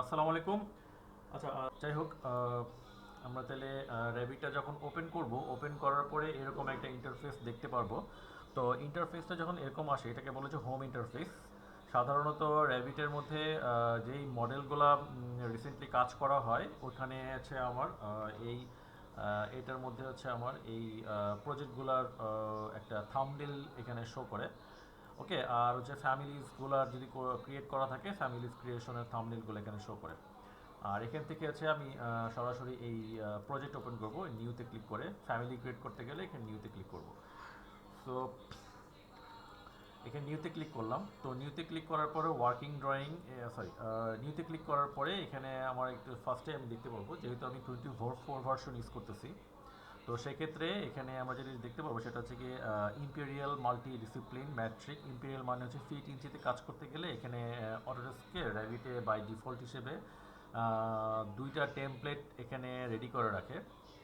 আসসালামু আলাইকুম। আচ্ছা, যাই হোক, আমরা তাহলে র্যাবিটটা যখন ওপেন করব, ওপেন করার পরে এরকম একটা ইন্টারফেস দেখতে পারবো। তো ইন্টারফেসটা যখন এরকম আসে এটাকে বলে যে হোম ইন্টারফেস। সাধারণত র্যাবিটের মধ্যে যেই মডেলগুলা রিসেন্টলি কাজ করা হয় ওখানে হচ্ছে আমার এটার মধ্যে হচ্ছে আমার এই প্রজেক্টগুলার একটা থাম্বনেল এখানে শো করে। ওকে, আর হচ্ছে ফ্যামিলিজগুলার যদি ক্রিয়েট করা থাকে ফ্যামিলিজ ক্রিয়েশনের থাম্বনেলগুলো এখানে শো করে। আর এখান থেকে হচ্ছে আমি সরাসরি এই প্রজেক্ট ওপেন করব, নিউতে ক্লিক করে ফ্যামিলি ক্রিয়েট করতে গেলে এখানে নিউতে ক্লিক করব। সো এখানে নিউতে ক্লিক করলাম। তো নিউতে ক্লিক করার পরে ওয়ার্কিং ড্রয়িং, সরি, নিউতে ক্লিক করার পরে এখানে আমার একটু ফার্স্টে আমি দেখতে পারবো, যেহেতু আমি 24 ভার্সন ইউজ করতেছি। তো সেক্ষেত্রে এখানে আমরা যেটা দেখতে পাবো সেটা হচ্ছে কি imperial multi discipline matric. Imperial মানে হচ্ছে ফিট ইঞ্চিতে কাজ করতে গেলে এখানে অটোডেস্কে র্যাবিটে বাই ডিফল্ট হিসেবে দুইটা টেমপ্লেট এখানে রেডি করে রাখে।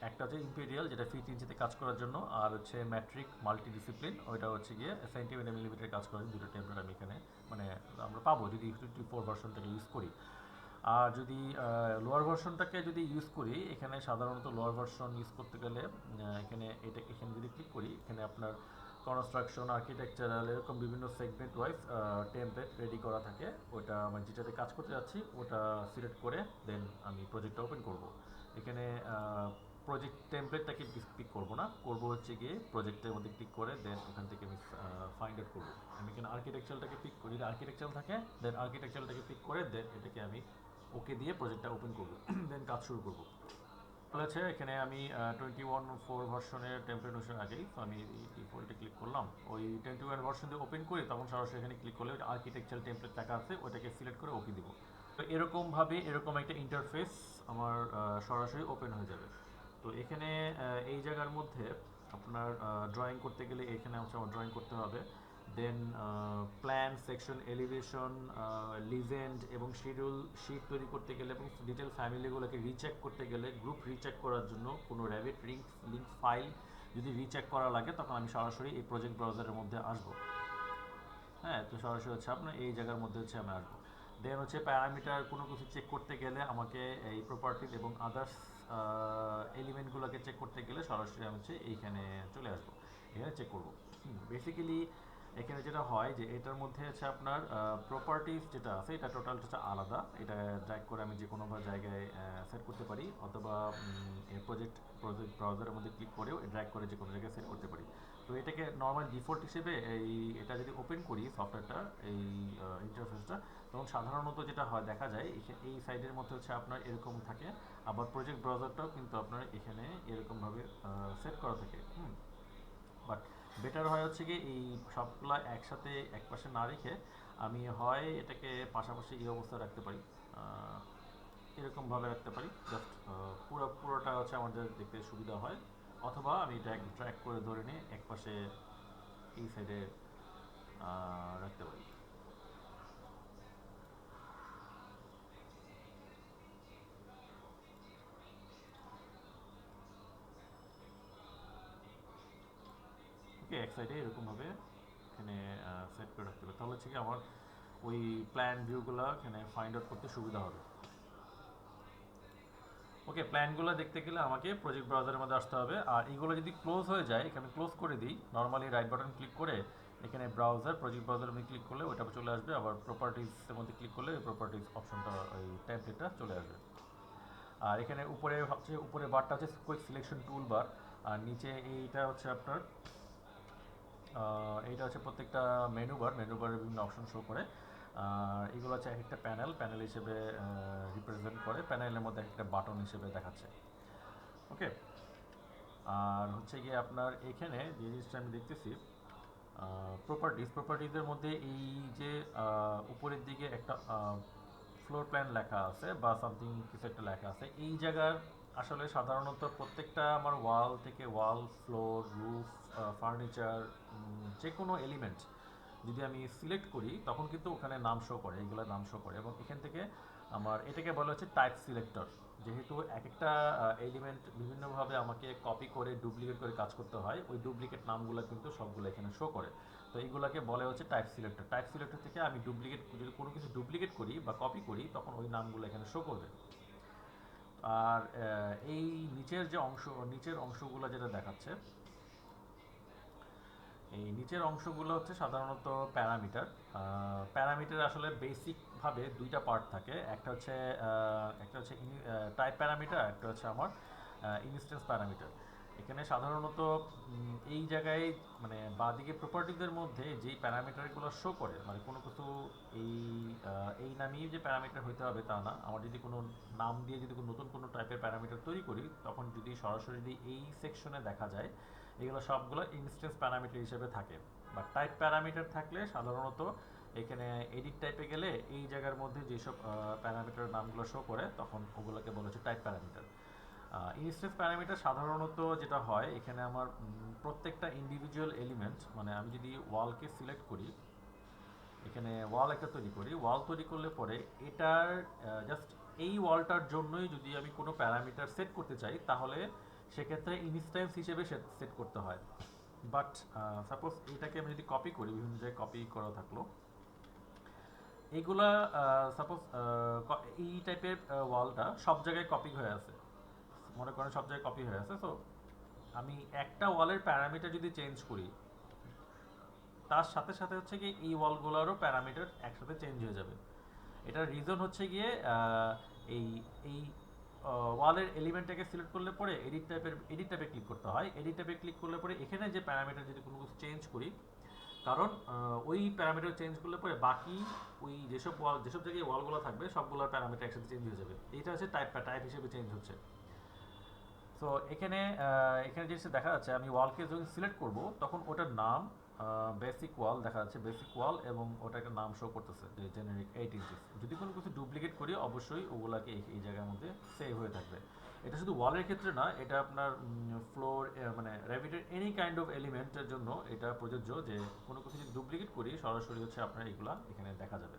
একটা হচ্ছে ইম্পেরিয়াল যেটা ফিট ইঞ্চিতে কাজ করার জন্য, আর হচ্ছে ম্যাট্রিক মাল্টি ডিসিপ্লিন ওইটা হচ্ছে গিয়ে সেন্টিমিটার মিলিমিটার কাজ করার জন্য। দুটো টেমপ্লেট আমি এখানে মানে আমরা পাবো যদি 24 ভার্সনটাকে ইউজ করি। আর যদি লোয়ার ভার্সনটাকে যদি ইউজ করি, এখানে সাধারণত লোয়ার ভার্সন ইউজ করতে গেলে এখানে যদি ক্লিক করি এখানে আপনার কনস্ট্রাকশন, আর্কিটেকচারাল এরকম বিভিন্ন সেগমেন্ট ওয়াইজ টেমপ্লেট রেডি করা থাকে। ওটা মানে যেটাতে কাজ করতে যাচ্ছি ওটা সিলেক্ট করে দেন আমি প্রজেক্টটা ওপেন করব। এখানে প্রজেক্ট টেমপ্লেটটাকে পিক করবো না, করবো হচ্ছে গিয়ে প্রজেক্টের মধ্যে ক্লিক করে দেন ওখান থেকে আমি ফাইন্ড আউট করবো। আমি এখানে আর্কিটেকচারটাকে পিক করি, যদি আর্কিটেকচার থাকে দেন আর্কিটেকচারটাকে পিক করে দেন এটাকে আমি ওকে দিয়ে প্রজেক্টটা ওপেন করবো। দেন কাজ শুরু করবো। বলেছে এখানে আমি 21.4 ভার্সনের টেমপ্লেট অনুসারে আগেই, তো আমি ডিফল্টে ক্লিক করলাম। ওই 21 ভার্সন দিয়ে ওপেন করি তখন সরাসরি এখানে ক্লিক করলে আর্কিটেকচার টেমপ্লেট লেখা আছে ওটাকে সিলেক্ট করে ওকে দিব। তো এরকমভাবে এরকম একটা ইন্টারফেস আমার সরাসরি ওপেন হয়ে যাবে। তো এখানে এই জায়গার মধ্যে আপনার ড্রয়িং করতে গেলে এখানে হচ্ছে আমার ড্রয়িং করতে হবে। দেন প্ল্যান সেকশন, এলিভেশন, লিজেন্ড এবং শিডিউল শিট তৈরি করতে গেলে এবং ডিটেল ফ্যামিলিগুলোকে রিচেক করতে গেলে, গ্রুপ রিচেক করার জন্য কোনো র্যাবিট লিঙ্ক ফাইল যদি রিচেক করা লাগে তখন আমি সরাসরি এই প্রজেক্ট ব্রাউজারের মধ্যে আসবো। হ্যাঁ, তো সরাসরি হচ্ছে আপনার এই জায়গার মধ্যে হচ্ছে আমি আসবো। দেন হচ্ছে প্যারামিটার কোনো কিছু চেক করতে গেলে আমাকে এই প্রপার্টিজ এবং আদার্স এলিমেন্টগুলোকে চেক করতে গেলে সরাসরি আমি হচ্ছে এইখানে চলে আসবো, এখানে চেক করবো। বেসিক্যালি এখানে যেটা হয় যে এটার মধ্যে হচ্ছে আপনার প্রপার্টিজ যেটা আছে এটা টোটাল হচ্ছে আলাদা। এটা ড্র্যাগ করে আমি যে কোনো জায়গায় সেট করতে পারি, অথবা প্রজেক্ট প্রজেক্ট ব্রাউজারের মধ্যে ক্লিক করেও ড্র্যাগ করে যে কোনো জায়গায় সেট করতে পারি। তো এটাকে নর্মাল ডিফল্ট হিসেবে এটা যদি ওপেন করি সফটওয়্যারটা, এই ইন্টারফেসটা, তখন সাধারণত যেটা হয় দেখা যায় এই সাইডের মধ্যে হচ্ছে আপনার এরকম থাকে। আবার প্রজেক্ট ব্রাউজারটাও কিন্তু আপনার এখানে এরকমভাবে সেট করা থাকে। বাট বেটার হয় হচ্ছে কি এই সবগুলা একসাথে একপাশে না রেখে আমি হয় এটাকে পাশাপাশি এই অবস্থায় রাখতে পারি, এরকমভাবে রাখতে পারি। জাস্ট পুরোটা হচ্ছে আমাদের দেখতে সুবিধা হয়। অথবা আমি ট্র্যাক করে ধরে নিয়ে একপাশে এই সাইডে রাখতে পারি। ওকে, এক সাইডে এরকমভাবে এখানে সেট করে রাখতে পারি, তাহলে হচ্ছে কি আমার ওই প্ল্যান ভিউগুলো এখানে ফাইন্ড আউট করতে সুবিধা হবে। ওকে, প্ল্যানগুলো দেখতে গেলে আমাকে প্রজেক্ট ব্রাউজারের মধ্যে আসতে হবে। আর এইগুলো যদি ক্লোজ হয়ে যায় এখানে ক্লোজ করে দিই, নর্মালি রাইট বাটন ক্লিক করে এখানে ব্রাউজার প্রজেক্ট ব্রাউজারের মধ্যে ক্লিক করলে ওইটা চলে আসবে। আবার প্রপার্টিজের মধ্যে ক্লিক করলে ওই প্রপার্টিজ অপশনটা ওই টেমপ্লেটটা চলে আসবে। আর এখানে উপরে হচ্ছে উপরে বারটা হচ্ছে কুইক সিলেকশন টুল বার। আর নিচে এইটা হচ্ছে আপনার এইটা হচ্ছে প্রত্যেকটা মেনু বারের বিভিন্ন অপশন শো করে। আর এগুলো হচ্ছে এক একটা প্যানেল হিসেবে রিপ্রেজেন্ট করে, প্যানেলের মধ্যে একটা বাটন হিসেবে দেখাচ্ছে। ওকে, আর হচ্ছে গিয়ে আপনার এখানে যে জিনিসটা আমি দেখতেছি প্রপার্টিজের মধ্যে এই যে উপরের দিকে একটা ফ্লোর প্ল্যান লেখা আছে বা সামথিং কিছু একটা লেখা আছে, এই জায়গার আসলে সাধারণত প্রত্যেকটা আমার ওয়াল থেকে ওয়াল, ফ্লোর, রুফ, ফার্নিচার, যে কোনো এলিমেন্ট যদি আমি সিলেক্ট করি তখন কিন্তু ওখানে নাম শো করে, এইগুলো নাম শো করে। এবং এখান থেকে আমার এটাকে বলা হচ্ছে টাইপ সিলেক্টর। যেহেতু এক একটা এলিমেন্ট বিভিন্নভাবে আমাকে কপি করে ডুপ্লিকেট করে কাজ করতে হয়, ওই ডুপ্লিকেট নামগুলো কিন্তু সবগুলো এখানে শো করে। তো এইগুলোকে বলে হচ্ছে টাইপ সিলেক্টর। টাইপ সিলেক্টর থেকে আমি ডুপ্লিকেট, যদি কোনো কিছু ডুপ্লিকেট করি বা কপি করি, তখন ওই নামগুলো এখানে শো করবে। আর এই নিচের যে অংশ, নিচের অংশগুলো যেটা দেখাচ্ছে, এই নিচের অংশগুলো হচ্ছে সাধারণত প্যারামিটার। প্যারামিটার আসলে বেসিকভাবে দুইটা পার্ট থাকে, একটা হচ্ছে টাইপ প্যারামিটার, একটা হচ্ছে আমার ইনস্ট্যান্স প্যারামিটার। এখানে সাধারণত এই জায়গায় মানে বাঁদিকে প্রপার্টিজের মধ্যে যেই প্যারামিটারগুলো শো করে, মানে কোনো কিছু এই এই নামেই যে প্যারামিটার হইতে হবে তা না। আমার যদি কোনো নাম দিয়ে যদি কোনো নতুন কোনো টাইপের প্যারামিটার তৈরি করি, তখন যদি সরাসরি যদি এই সেকশনে দেখা যায়, এগুলো সবগুলো ইনস্ট্যান্স প্যারামিটার হিসেবে থাকে। বা টাইপ প্যারামিটার থাকলে সাধারণত এখানে এডিট টাইপে গেলে এই জায়গার মধ্যে যেসব প্যারামিটার নামগুলো শো করে, তখন ওগুলোকে বলা হচ্ছে টাইপ প্যারামিটার। ইনস্ট্যান্স প্যারামিটার সাধারণত যেটা হয়, এখানে আমার প্রত্যেকটা ইন্ডিভিজুয়াল এলিমেন্ট, মানে আমি যদি ওয়ালকে সিলেক্ট করি, এখানে ওয়াল একটা তৈরি করি, ওয়াল তৈরি করলে পরে এটার জাস্ট এই ওয়ালটার জন্যই যদি আমি কোনো প্যারামিটার সেট করতে চাই, তাহলে সেক্ষেত্রে ইনস্ট্যান্স হিসেবে সেট করতে হয়। বাট সাপোজ এটাকে আমি যদি কপি করি, বিভিন্ন জায়গায় কপি করা থাকলো, এইগুলা সাপোজ এই টাইপের ওয়ালটা সব জায়গায় কপি হয়ে আছে, মনে করেন সব জায়গায় কপি হয়ে আছে। তো আমি একটা ওয়ালের প্যারামিটার যদি চেঞ্জ করি, তার সাথে সাথে হচ্ছে কি এই ওয়ালগুলোরও প্যারামিটার একসাথে চেঞ্জ হয়ে যাবে। এটার রিজন হচ্ছে গিয়ে এই এই ওয়ালের এলিমেন্টটাকে সিলেক্ট করলে পরে এডিট টাইপে ক্লিক করতে হয়। এডিট টাইপে ক্লিক করলে পরে এখানে যে প্যারামিটার যদি কোনো কিছু চেঞ্জ করি, কারণ ওই প্যারামিটার চেঞ্জ করলে পরে বাকি ওই যেসব জায়গায় ওয়ালগুলো থাকবে সবগুলোর প্যারামিটার একসাথে চেঞ্জ হয়ে যাবে। এইটা হচ্ছে টাইপ হিসেবে চেঞ্জ হচ্ছে। সো এখানে জিনিসটা দেখা যাচ্ছে, আমি ওয়ালকে যখন সিলেক্ট করব, তখন ওটার নাম বেসিক ওয়াল দেখা যাচ্ছে, বেসিক ওয়াল, এবং ওটা একটা নাম শো করতেছে যে জেনারিক 8 ইঞ্চিস। যদি কোনো কিছু ডুপ্লিকেট করি, অবশ্যই ওগুলাকে এই জায়গার মধ্যে সেভ হয়ে থাকবে। এটা শুধু ওয়ালের ক্ষেত্রে না, এটা আপনার ফ্লোর, মানে র্যাবিটের এনি কাইন্ড অফ এলিমেন্টের জন্য এটা প্রযোজ্য, যে কোনো কিছু যদি ডুপ্লিকেট করি, সরাসরি হচ্ছে আপনার এগুলা এখানে দেখা যাবে।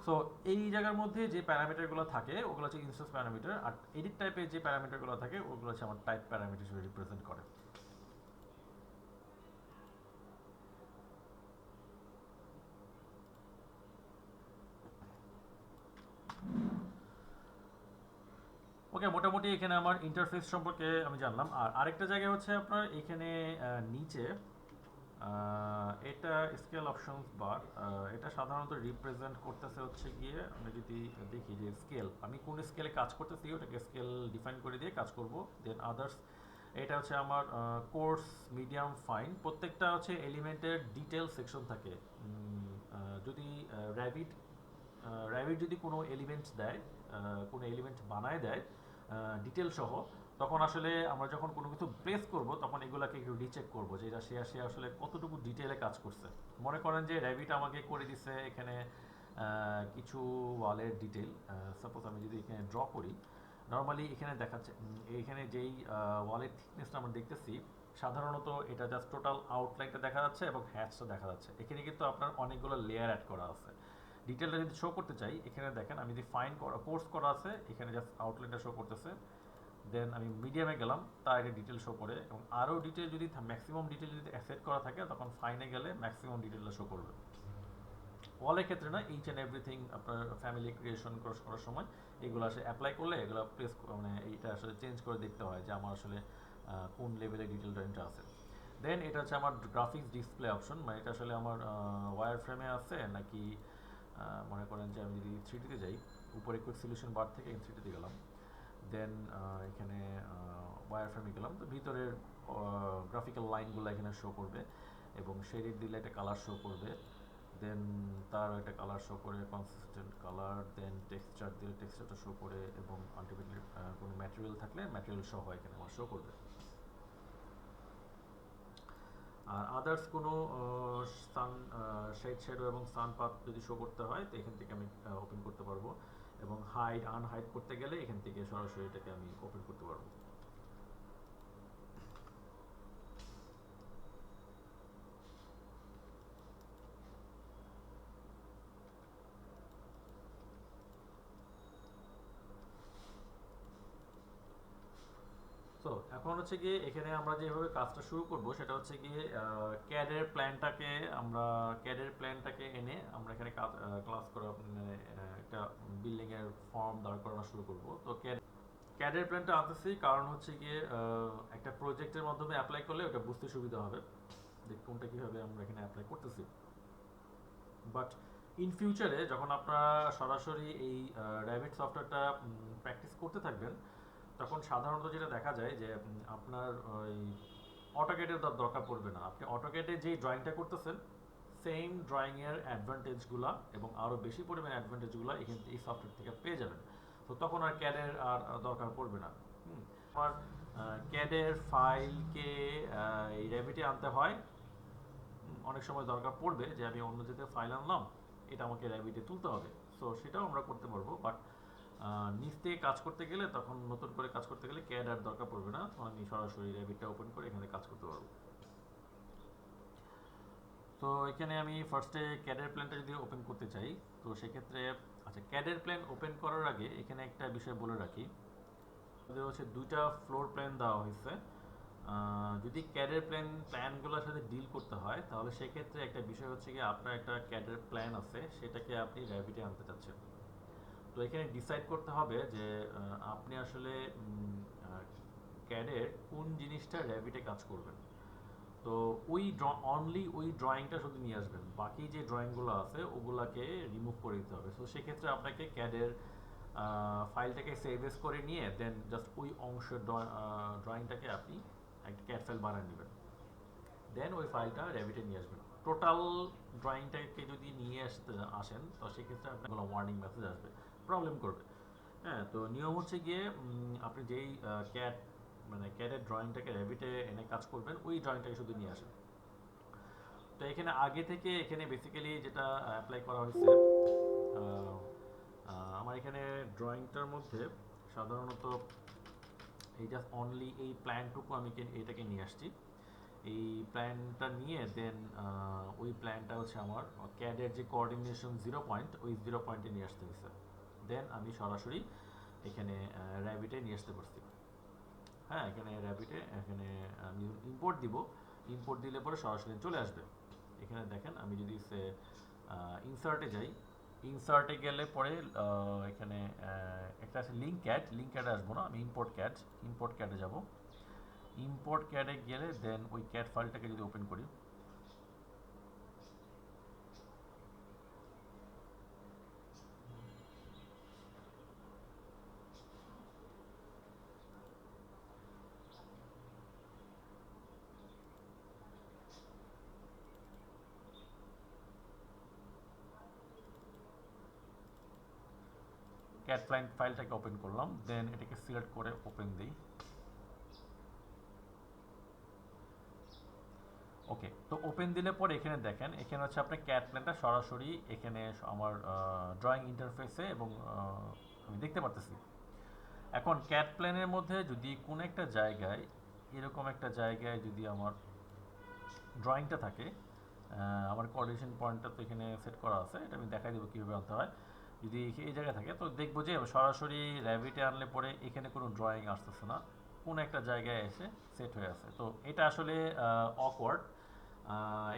সো এই জায়গার মধ্যে যে প্যারামিটারগুলো থাকে ওগুলো হচ্ছে ইনস্ট্যান্স প্যারামিটার, আর এডিট টাইপের যে প্যারামিটারগুলো থাকে ওগুলো হচ্ছে আমার টাইপ প্যারামিটার হিসেবে রিপ্রেজেন্ট করে। ওকে, মোটামুটি এখানে আমার ইন্টারফেস সম্পর্কে আমি জানলাম। আর আরেকটা জায়গায় হচ্ছে আপনার এখানে নিচে এটা স্কেল অপশনস বার, এটা সাধারণত রিপ্রেজেন্ট করতেছে হচ্ছে গিয়ে, আমি যদি দেখি যে স্কেল, আমি কোন স্কেলে কাজ করতেছি ওটাকে স্কেল ডিফাইন করে দিয়ে কাজ করব। দেন আদার্স, এটা হচ্ছে আমার কোর্স, মিডিয়াম, ফাইন। প্রত্যেকটা হচ্ছে এলিমেন্টের ডিটেল সেকশন থাকে। যদি র্যাবিট র্যাবিট যদি কোনো এলিমেন্ট দেয়, কোনো এলিমেন্ট বানায় দেয় ডিটেল সহ, তখন আসলে আমরা যখন কোনো কিছু প্লেস করব, তখন এগুলাকে একটু রিচেক করব যে এটা সে আসলে কতটুকু ডিটেলে কাজ করছে। মনে করেন যে র্যাবিট আমাকে করে দিছে এখানে কিছু ওয়ালের ডিটেল। সাপোজ আমি যদি এখানে ড্র করি, নর্মালি এখানে দেখাচ্ছে, এইখানে যেই ওয়ালের থিকনেসটা আমরা দেখতেছি, সাধারণত এটা জাস্ট টোটাল আউটলাইনটা দেখা যাচ্ছে এবং হ্যাচটা দেখা যাচ্ছে। এখানে কিন্তু আপনার অনেকগুলো লেয়ার অ্যাড করা আছে। ডিটেলটা যদি শো করতে চাই, এখানে দেখেন আমি যদি ফাইন করা কোর্স করা আছে, এখানে জাস্ট আউটলাইনটা শো করতেছে। দেন আমি মিডিয়ামে গেলাম, তার একটা ডিটেল শো করে, এবং আরও ডিটেল যদি ম্যাক্সিমাম ডিটেল যদি সেট করা থাকে, তখন ফাইনে গেলে ম্যাক্সিমাম ডিটেলটা শো করবে। ওয়ালের ক্ষেত্রে না, ইচ অ্যান্ড এভরিথিং আপনার ফ্যামিলি ক্রিয়েশন করার সময় এগুলো আসলে অ্যাপ্লাই করলে এগুলো প্লেস, মানে এইটা আসলে চেঞ্জ করে দেখতে হয় যে আমার আসলে কোন লেভেলের ডিটেল ড্রয়িংটা আছে। দেন এটা হচ্ছে আমার গ্রাফিক্স ডিসপ্লে অপশন, মানে এটা আসলে আমার ওয়্যার ফ্রেমে আছে নাকি, মনে করেন যে আমি যদি থ্রিডিতে যাই, উপরে কুইক সলিউশন বার থেকে থ্রিডিতে গেলাম, দেন এখানে ওয়্যার ফ্রেমে গেলাম, তো ভিতরের গ্রাফিক্যাল লাইনগুলো এখানে শো করবে, এবং শেডিং দিলে একটা কালার শো করবে। দেন তার একটা কালার শো করে, কনসিস্টেন্ট কালার। দেন টেক্সচার দিলে টেক্সচারটা শো করে, এবং আলটিমেটলি কোনো ম্যাটেরিয়াল থাকলে ম্যাটেরিয়াল সহ এখানে আমার শো করবে। আর আদার্স কোনো সান শ্যাডো এবং সানপাথ যদি শো করতে হয়, তো এখান থেকে আমি ওপেন করতে পারবো, এবং হাইড আনহাইড করতে গেলে এখান থেকে সরাসরি এটাকে আমি ওপেন করতে পারবো। হচ্ছে গিয়ে এখানে আমরা যেভাবে কাজটা শুরু করব সেটা হচ্ছে গিয়ে ক্যাডের প্ল্যানটাকে এনে আমরা এখানে ক্লাস করা মানে একটা বিল্ডিং এর ফর্ম দাঁড় করানো শুরু করব। তো ক্যাডের প্ল্যানটা আনতেছি কারণ হচ্ছে গিয়ে একটা প্রজেক্টের মাধ্যমে অ্যাপ্লাই করলে ওটা বুঝতে সুবিধা হবে যে কোনটা কীভাবে আমরা এখানে অ্যাপ্লাই করতেছি। বাট ইন ফিউচারে যখন আপনারা সরাসরি এই র্যাবিট সফটওয়্যারটা প্র্যাকটিস করতে থাকবেন তখন সাধারণত যেটা দেখা যায় যে আপনার ওই অটোক্যাডের দরকার পড়বে না। আপনি অটোক্যাডে যেই ড্রয়িংটা করতেছেন সেম ড্রয়িংয়ের অ্যাডভান্টেজগুলো এবং আরও বেশি পরিমাণে অ্যাডভান্টেজগুলো এখান এই সফটওয়্যার থেকে পেয়ে যাবেন। তো তখন আর ক্যাডের আর দরকার পড়বে না। আমার ক্যাডের ফাইলকে এই র্যাবিটে আনতে হয়, অনেক সময় দরকার পড়বে যে আমি অন্য জায়গায় ফাইল আনলাম, এটা আমাকে র্যাবিটে তুলতে হবে। সো সেটাও আমরা করতে পারবো, বাট নিচ থেকে কাজ করতে গেলে তখন নতুন করে কাজ করতে গেলে ক্যাড আর দরকার পড়বে না, তখন আমি সরাসরি র্যাবিটটা ওপেন করে এখানে কাজ করতে পারবো। তো এখানে আমি ফার্স্টে ক্যাডের প্ল্যানটা যদি ওপেন করতে চাই তো সেক্ষেত্রে আচ্ছা ক্যাডের প্ল্যান ওপেন করার আগে এখানে একটা বিষয় বলে রাখি, আমাদের হচ্ছে দুইটা ফ্লোর প্ল্যান দেওয়া হয়েছে। যদি ক্যাডের প্ল্যানগুলোর সাথে ডিল করতে হয় তাহলে সেক্ষেত্রে একটা বিষয় হচ্ছে কি আপনার একটা ক্যাডের প্ল্যান আছে সেটাকে আপনি র্যাবিটে আনতে চাচ্ছেন। তো এখানে ডিসাইড করতে হবে যে আপনি আসলে ক্যাডের কোন জিনিসটা র্যাবিটে কাজ করবেন। তো অনলি ওই ড্রয়িংটা শুধু নিয়ে আসবেন, বাকি যে ড্রয়িংগুলো আছে ওগুলাকে রিমুভ করে দিতে হবে। সো সেক্ষেত্রে আপনাকে ক্যাডের ফাইলটাকে সেভ এস করে নিয়ে দেন জাস্ট ওই অংশের ড্রয়িংটাকে আপনি একটা ক্যাড ফাইল বানিয়ে নেবেন, দেন ওই ফাইলটা র্যাবিটে নিয়ে আসবেন। টোটাল ড্রয়িংটাকে যদি নিয়ে আসেন তো সেক্ষেত্রে আপনার ওয়ার্নিং মেসেজ আসবে, প্রবলেম করবে। হ্যাঁ, তো নিয়ম হচ্ছে গিয়ে আপনি যেই ক্যাডের ড্রয়িংটাকে র্যাবিটে এনে কাজ করবেন ওই ড্রয়িংটাকে শুধু নিয়ে আসেন। তো এখানে আগে থেকে এখানে বেসিক্যালি যেটা অ্যাপ্লাই করা হয়েছে, আমার এখানে ড্রয়িংটার মধ্যে সাধারণত এই জাস্ট অনলি এই প্ল্যানটুকু আমি এটাকে নিয়ে আসছি। এই প্ল্যানটা নিয়ে দেন ওই প্ল্যানটা হচ্ছে আমার ক্যাডের যে কোঅর্ডিনেশন 0 পয়েন্ট ওই 0 পয়েন্টে নিয়ে আসতে হয়েছে, দেন আমি সরাসরি এখানে র্যাবিটে নিয়ে আসতে পারছি। হ্যাঁ, এখানে র্যাবিটে এখানে আমি ইম্পোর্ট দিব, ইম্পোর্ট দিলে পরে সরাসরি চলে আসবে। এখানে দেখেন আমি যদি ইনসার্টে যাই, ইনসার্টে গেলে পরে এখানে একটা আছে লিঙ্ক ক্যাডে আসবো না, আমি ইম্পোর্ট ক্যাডে যাব। ইম্পোর্ট ক্যাডে গেলে দেন ওই ক্যাড ফাইলটাকে যদি ওপেন করি, ক্যাড ফাইলটাকে ওপেন করলাম, দেন এটাকে সিলেক্ট করে ওপেন দিই। ওকে, তো ওপেন দিলে পরে এখানে দেখেন এখানে হচ্ছে আপনার ক্যাড প্ল্যানটা সরাসরি এখানে আমার ড্রয়িং ইন্টারফেসে এবং আমি দেখতে পারতেছি। এখন ক্যাড প্ল্যানের মধ্যে যদি কোনো একটা জায়গায় এরকম একটা জায়গায় যদি আমার ড্রয়িংটা থাকে, আমার কোঅর্ডিনেশন পয়েন্টটা তো এখানে সেট করা আছে, এটা আমি দেখাই দেবো কীভাবে আনতে হয়। যদি এই জায়গায় থাকে তো দেখবো যে সরাসরি র্যাবিটে আনলে পরে এখানে কোনো ড্রয়িং আসতেছে না, কোনো একটা জায়গায় এসে সেট হয়ে আছে। তো এটা আসলে অকওয়ার্ড,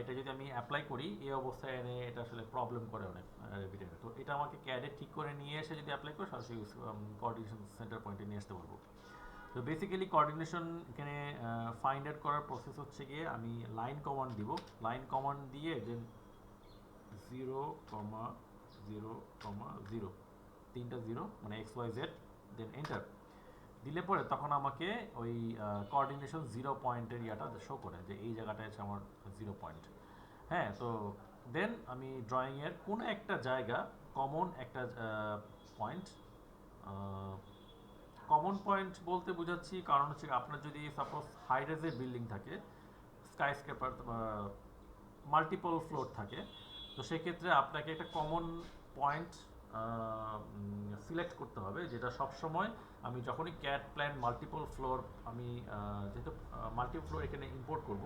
এটা যদি আমি অ্যাপ্লাই করি এই অবস্থায় এনে এটা আসলে প্রবলেম করে অনেক র্যাবিটে। তো এটা আমাকে ক্যাডে ঠিক করে নিয়ে এসে যদি অ্যাপ্লাই করি সরাসরি কোঅর্ডিনেশন সেন্টার পয়েন্টে নিয়ে আসতে পারবো। তো বেসিক্যালি কোঅর্ডিনেশন এখানে ফাইন্ড আউট করার প্রসেস হচ্ছে গিয়ে আমি লাইন কমান্ড দিব, লাইন কমান্ড দিয়ে দেন 0,0,0 তিনটা 0 মানে XYZ, দেন এন্টার দিলে পরে তখন আমাকে ওই কোঅর্ডিনেশন 0 পয়েন্টের ইয়াটা শো করে যে এই জায়গাটায় আছে আমার 0 পয়েন্ট। হ্যাঁ, তো দেন আমি ড্রয়িংয়ের কোনো একটা জায়গা কমন একটা পয়েন্ট, কমন পয়েন্ট বলতে বোঝাচ্ছি কারণ হচ্ছে আপনার যদি সাপোজ হাই রেজের বিল্ডিং থাকে, স্কাইস্ক্রেপার মাল্টিপল ফ্লোর থাকে, তো সেক্ষেত্রে আপনাকে একটা কমন পয়েন্ট সিলেক্ট করতে হবে যেটা সবসময় আমি যখনই ক্যাড প্ল্যান মাল্টিপল ফ্লোর আমি যেহেতু মাল্টি ফ্লোর এখানে ইম্পোর্ট করব,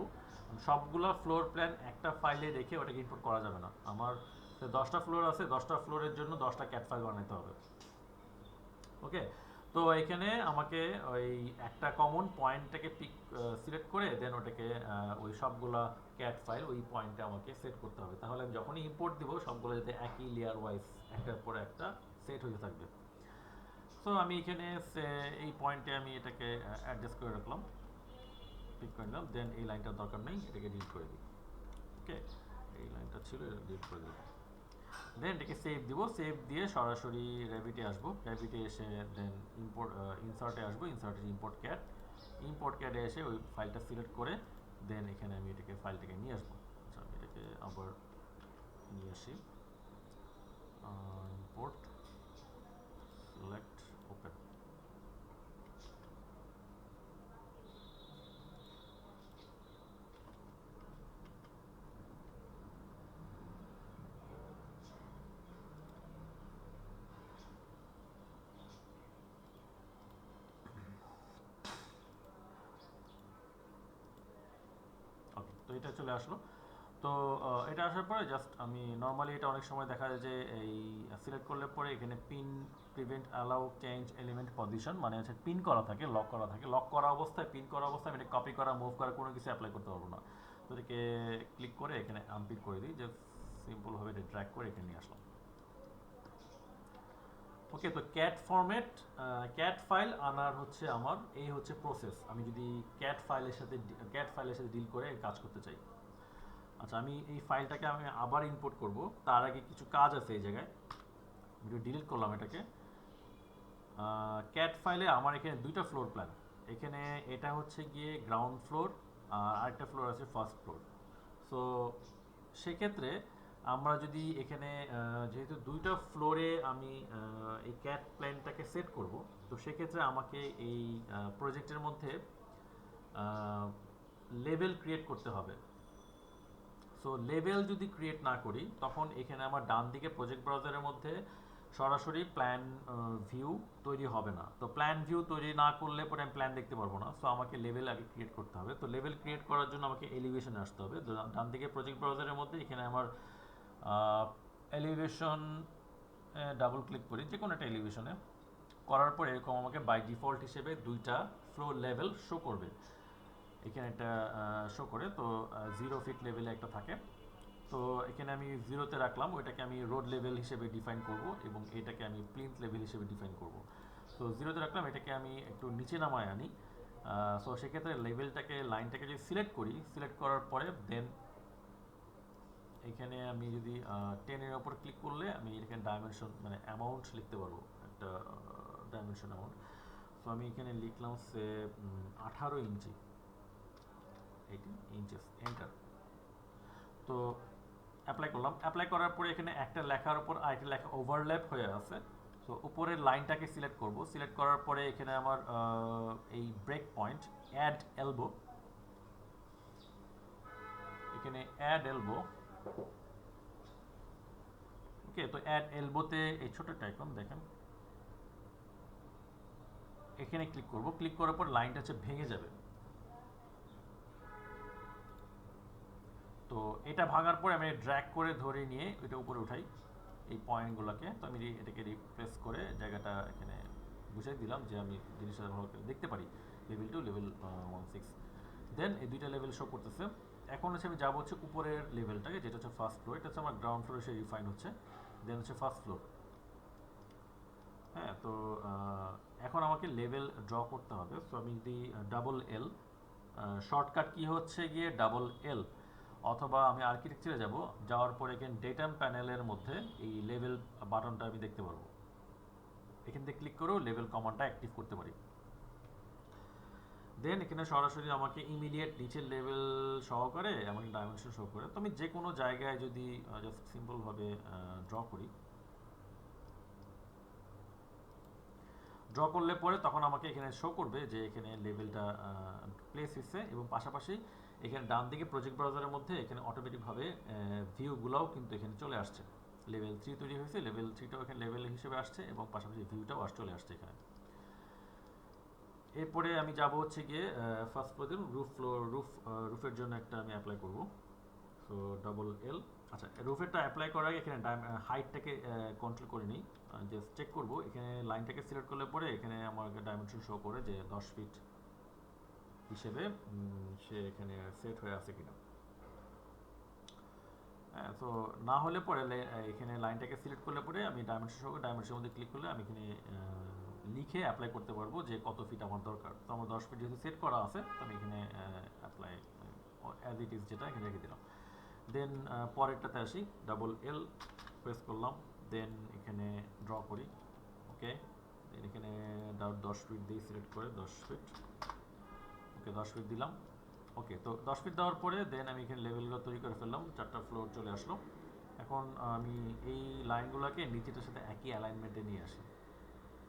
সবগুলো ফ্লোর প্ল্যান একটা ফাইলে রেখে ওটাকে ইম্পোর্ট করা যাবে না। আমার 10টা ফ্লোর আছে, 10টা ফ্লোরের জন্য 10টা ক্যাড ফাইল বানাতে হবে। ওকে, তো এখানে আমাকে ওই একটা কমন পয়েন্টটাকে সিলেক্ট করে দেন ওটাকে ওই সবগুলা ক্যাট ফাইল ওই পয়েন্টে আমাকে সেট করতে হবে, তাহলে আমি যখনই ইম্পোর্ট দিব সবগুলো যাতে একই লেয়ার ওয়াইজ একটার পর একটা সেট হয়ে থাকবে। সো আমি এখানে এই পয়েন্টে আমি এটাকে অ্যাডজাস্ট করে রাখলাম, ক্লিক করে নিলাম, দেন এই লাইনটার দরকার নেই, এটাকে ডিলিট করে দিই। ওকে, এই লাইনটা ছিল, এটা ডিলিট করে দিলাম। দেন এটাকে সেভ দিব, সেভ দিয়ে সরাসরি র্যাবিটে আসবো, র্যাবিটে এসে দেন ইম্পোর্ট ইনসার্টে আসবো, ইনসার্টে ইম্পোর্ট ক্যাট, ইম্পোর্ট ক্যাটে এসে ওই ফাইলটা সিলেক্ট করে দেন এখানে আমি এটাকে ফাইলটাকে নিয়ে আসবো। আচ্ছা, আমি এটাকে আবার নিয়ে আসি, ইম্পোর্ট সিলেক্ট ওপেন। ওকে, তো এটা চলে আসলো। তো এটা আসার পরে জাস্ট আমি নর্মালি এটা অনেক সময় দেখা যায় যে এই সিলেক্ট করলে পরে এখানে pin prevent allow change element position, মানে হচ্ছে পিন করা থাকে, লক করা থাকে, লক করা অবস্থায়, পিন করা অবস্থায় আমি এটা কপি করা মুভ করা কোনো কিছু অ্যাপ্লাই করতে পারবো না। তো এটাকে ক্লিক করে এখানে আনপিক করে দিই, যে সিম্পলভাবে এটা ড্র্যাগ করে এখানে নিয়ে আসলাম। ওকে, তো ক্যাট ফরম্যাট, ক্যাট ফাইল আনার হচ্ছে আমার এই হচ্ছে প্রসেস, আমি যদি ক্যাট ফাইলের সাথে ডিল করে কাজ করতে চাই। আচ্ছা, আমি এই ফাইলটাকে আমি আবার ইম্পোর্ট করব, তার আগে কিছু কাজ আছে এই জায়গায়, ভিডিও ডিলিট করলাম এটাকে। ক্যাট ফাইলে আমার এখানে দুইটা ফ্লোর প্ল্যান, এখানে এটা হচ্ছে গিয়ে গ্রাউন্ড ফ্লোর আর আরেকটা ফ্লোর আছে ফার্স্ট ফ্লোর। সো সেক্ষেত্রে আমরা যদি এখানে যেহেতু দুইটা ফ্লোরে আমি এই ক্যাট প্ল্যানটাকে সেট করব, তো সেক্ষেত্রে আমাকে এই প্রজেক্টের মধ্যে লেভেল ক্রিয়েট করতে হবে। সো লেভেল যদি ক্রিয়েট না করি তখন এখানে আমার ডান দিকে প্রজেক্ট ব্রাউজারের মধ্যে সরাসরি প্ল্যান ভিউ তৈরি হবে না। তো প্ল্যান ভিউ তৈরি না করলে পরে আমি প্ল্যান দেখতে পারবো না। সো আমাকে লেভেল আগে ক্রিয়েট করতে হবে। তো লেভেল ক্রিয়েট করার জন্য আমাকে এলিভেশনে আসতে হবে। ডান দিকে প্রজেক্ট ব্রাউজারের মধ্যে এখানে আমার এলিভেশন ডাবল ক্লিক করি, যে কোনো একটা এলিভেশনে করার পরে এরকম আমাকে বাই ডিফল্ট হিসেবে দুইটা ফ্লোর লেভেল শো করবে, এখানে একটা শো করে। তো 0 ফিট লেভেলে একটা থাকে, তো এখানে আমি 0-তে রাখলাম, ওইটাকে আমি রোড লেভেল হিসেবে ডিফাইন করব এবং এটাকে আমি প্লিন্থ লেভেল হিসেবে ডিফাইন করব। তো 0-তে রাখলাম, এটাকে আমি একটু নিচে নামায় আনি। সো সেক্ষেত্রে লেভেলটাকে, লাইনটাকে যদি সিলেক্ট করি, সিলেক্ট করার পরে দেন এখানে আমি যদি 10-এর ওপর ক্লিক করলে আমি এখানে ডাইমেনশন মানে অ্যামাউন্ট লিখতে পারবো, একটা ডাইমেনশন অ্যামাউন্ট। সো আমি এখানে লিখলাম সে 18 ইঞ্চি, 18 ইঞ্চেস, এন্টার। তো অ্যাপ্লাই করলাম, অ্যাপ্লাই করার পরে এখানে একটা লেখার উপর আরেকটা লেখা ওভারল্যাপ হয়ে আছে। সো উপরের লাইনটাকে সিলেক্ট করব, সিলেক্ট করার পরে এখানে আমার এই ব্রেক পয়েন্ট অ্যাড এলবো, এখানে অ্যাড এলবো। ওকে, তো অ্যাড এলবোতে এই ছোটটা এখন দেখেন, এখানে ক্লিক করব, ক্লিক করার পর লাইনটা হচ্ছে ভেঙে যাবে। তো এটা ভাঙার পরে আমি ড্র্যাগ করে ধরে নিয়ে এটা উপরে উঠাই এই পয়েন্টগুলোকে। তো আমি এটাকে রিপ্লেস করে জায়গাটা এখানে বুঝাই দিলাম যে আমি জিনিসটা ভালো করে দেখতে পারি, লেভেল 2 লেভেল 16। দেন এই দুইটা লেভেল শো করতেছে। এখন হচ্ছে আমি যাবো হচ্ছে উপরের লেভেলটাকে, যেটা হচ্ছে ফার্স্ট ফ্লোর, এটা হচ্ছে আমার গ্রাউন্ড ফ্লোর এসে রিফাইন হচ্ছে, দেন হচ্ছে ফার্স্ট ফ্লোর। হ্যাঁ, তো এখন আমাকে লেভেল ড্র করতে হবে। সো আমি যদি ডাবল এল, শর্টকাট কি হচ্ছে গিয়ে ডাবল এল, অথবা আমি আর্কিটেকচারে যাব, যাওয়ার পরে এখানে ডেটাম প্যানেলের মধ্যে এই লেভেল বাটনটা আমি দেখতে পারবো, এখান থেকে ক্লিক করেও লেভেল কমান্ডটা অ্যাক্টিভ করতে পারি। দেন এখানে সরাসরি আমাকে ইমিডিয়েট নিচের লেভেল সহকারে আমাকে ডাইমেনশন শো করে। তো আমি যে কোনো জায়গায় যদি জাস্ট সিম্পলভাবে ড্র করি, ড্র করলে পরে তখন আমাকে এখানে শো করবে যে এখানে লেভেলটা প্লেস হচ্ছে, এবং পাশাপাশি এখানে ডান দিকে প্রজেক্ট ব্রাউজারের মধ্যে এখানে অটোমেটিকভাবে ভিউগুলোও কিন্তু এখানে চলে আসছে। লেভেল 3 তৈরি হয়েছে, লেভেল 3টাও এখানে লেভেল হিসেবে আসছে এবং পাশাপাশি ভিউটাও চলে আসছে এখানে। এরপরে আমি যাব হচ্ছে গিয়ে ফার্স্ট ফ্লোর, রুফের জন্য একটা আমি অ্যাপ্লাই করব। So so double L. আচ্ছা, রুফেরটা অ্যাপ্লাই করার আগে এখানে হাইটটাকে কন্ট্রোল করে নিই, জাস্ট চেক করবো। এখানে লাইনটাকে সিলেক্ট করলে পরে এখানে আমার ডাইমেনশন শো করে যে 10 ফিট হিসেবে সে এখানে সেট হয়ে আছে কিনা। হ্যাঁ, তো না হলে পরে এখানে লাইনটাকে সিলেক্ট করলে পরে আমি ডাইমেনশনের মধ্যে ক্লিক করলে আমি এখানে লিখে অ্যাপ্লাই করতে পারবো যে কত ফিট আমার দরকার। তো আমার 10 ফিট যেহেতু সেট করা আছে, তো আমি এখানে অ্যাপ্লাই অ্যাজ ইট ইজ যেটা এখানে রেখে দিলাম। দেন পরেরটাতে আসি, ডাবল এল প্রেস করলাম, দেন এখানে ড্র করি। ওকে, দেন এখানে 10 ফিট দিয়ে সিলেক্ট করে 10 ফিট। ওকে, 10 ফিট দিলাম। ওকে, তো 10 ফিট দেওয়ার পরে দেন আমি এখানে লেভেলগুলো তৈরি করে ফেললাম, 4টা ফ্লোর চলে আসলো। এখন আমি এই লাইনগুলোকে নিচেটার সাথে একই অ্যালাইনমেন্টে নিয়ে আসি।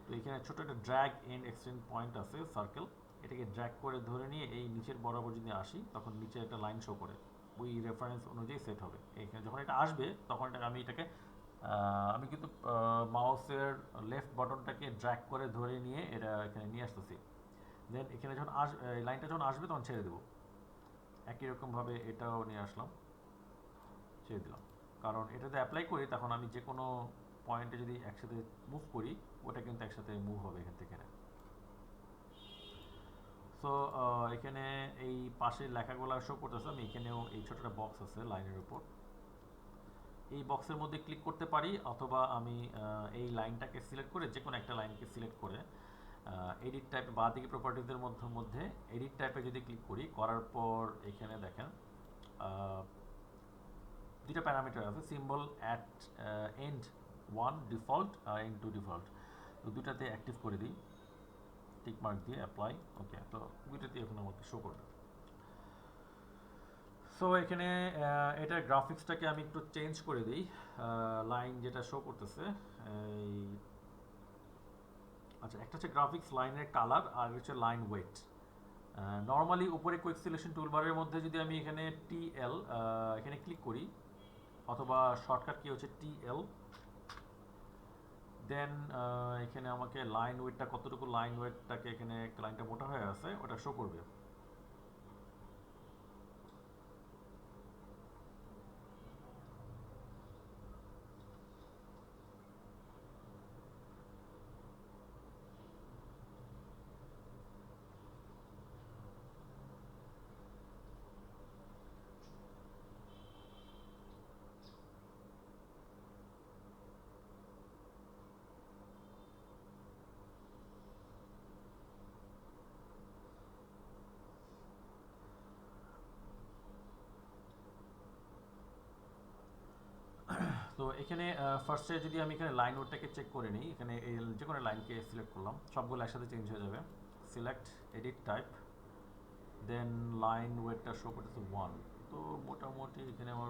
তো এখানে ছোট একটা ড্র্যাগ এন্ড এক্সটেন্ড পয়েন্ট আছে, সার্কেল। এটাকে ড্র্যাগ করে ধরে নিয়ে এই নিচের বরাবর যদি আসি, তখন নিচে একটা লাইন শো করে, ওই রেফারেন্স অনুযায়ী সেট হবে। এখানে যখন এটা আসবে তখন আমি কিন্তু মাউসের লেফট বাটনটাকে ড্র্যাগ করে ধরে নিয়ে এটা এখানে নিয়ে আসতেছি। দেন এখানে যখন এই লাইনটা যখন আসবে তখন ছেড়ে দেবো। একই রকমভাবে এটাও নিয়ে আসলাম, ছেড়ে দিলাম। কারণ এটাতে অ্যাপ্লাই করি তখন আমি যে কোনো পয়েন্টে যদি একসাথে মুভ করি, ওটা কিন্তু একসাথে মুভ হবে এখান থেকে। সো এখানে এই পাশের লেখাগুলো শো করতেছে। আমি এখানেও এই ছোট একটা বক্স আছে লাইনের উপর, এই বক্সের মধ্যে ক্লিক করতে পারি, অথবা আমি এই লাইনটাকে সিলেক্ট করে যে কোনো একটা লাইনকে সিলেক্ট করে এডিট টাইপ বা দিকে প্রপার্টিজের মধ্যে এডিট টাইপে যদি ক্লিক করি, করার পর এখানে দেখেন দুইটা প্যারামিটার আছে, সিম্বল অ্যাট এন্ড 1 ডিফল্ট আর এন্ড 2 ডিফল্ট। তো দুটাতে অ্যাক্টিভ করে দিই, টিক মার্ক দিয়ে অ্যাপ্লাই। ওকে, তো দুইটাতে এখন আমাকে শো করবে। সো এখানে এটার গ্রাফিক্সটাকে আমি একটু চেঞ্জ করে দিই। লাইন যেটা শো করতেছে এই, আচ্ছা, একটা হচ্ছে গ্রাফিক্স লাইনের কালার, আর হচ্ছে লাইন ওয়েট। নর্মালি উপরে কুইক সিলেকশন টুলবারের মধ্যে যদি আমি এখানে টিএল এখানে ক্লিক করি, অথবা শর্টকাট কি হচ্ছে টিএল, দেন এখানে আমাকে লাইন ওয়েটটা কতটুকু, লাইন ওয়েটটাকে এখানে একটা লাইনটা মোটা হয়ে আছে ওটা শো করবে। তো এখানে ফার্স্টে যদি আমি এখানে লাইন ওয়েটটাকে চেক করে নিই, এখানে এই যে কোনো লাইনকে সিলেক্ট করলাম, সবগুলো একসাথে চেঞ্জ হয়ে যাবে। সিলেক্ট, এডিট টাইপ, দেন লাইন ওয়েটটা শো করতেছে 1। তো মোটামুটি এখানে আমার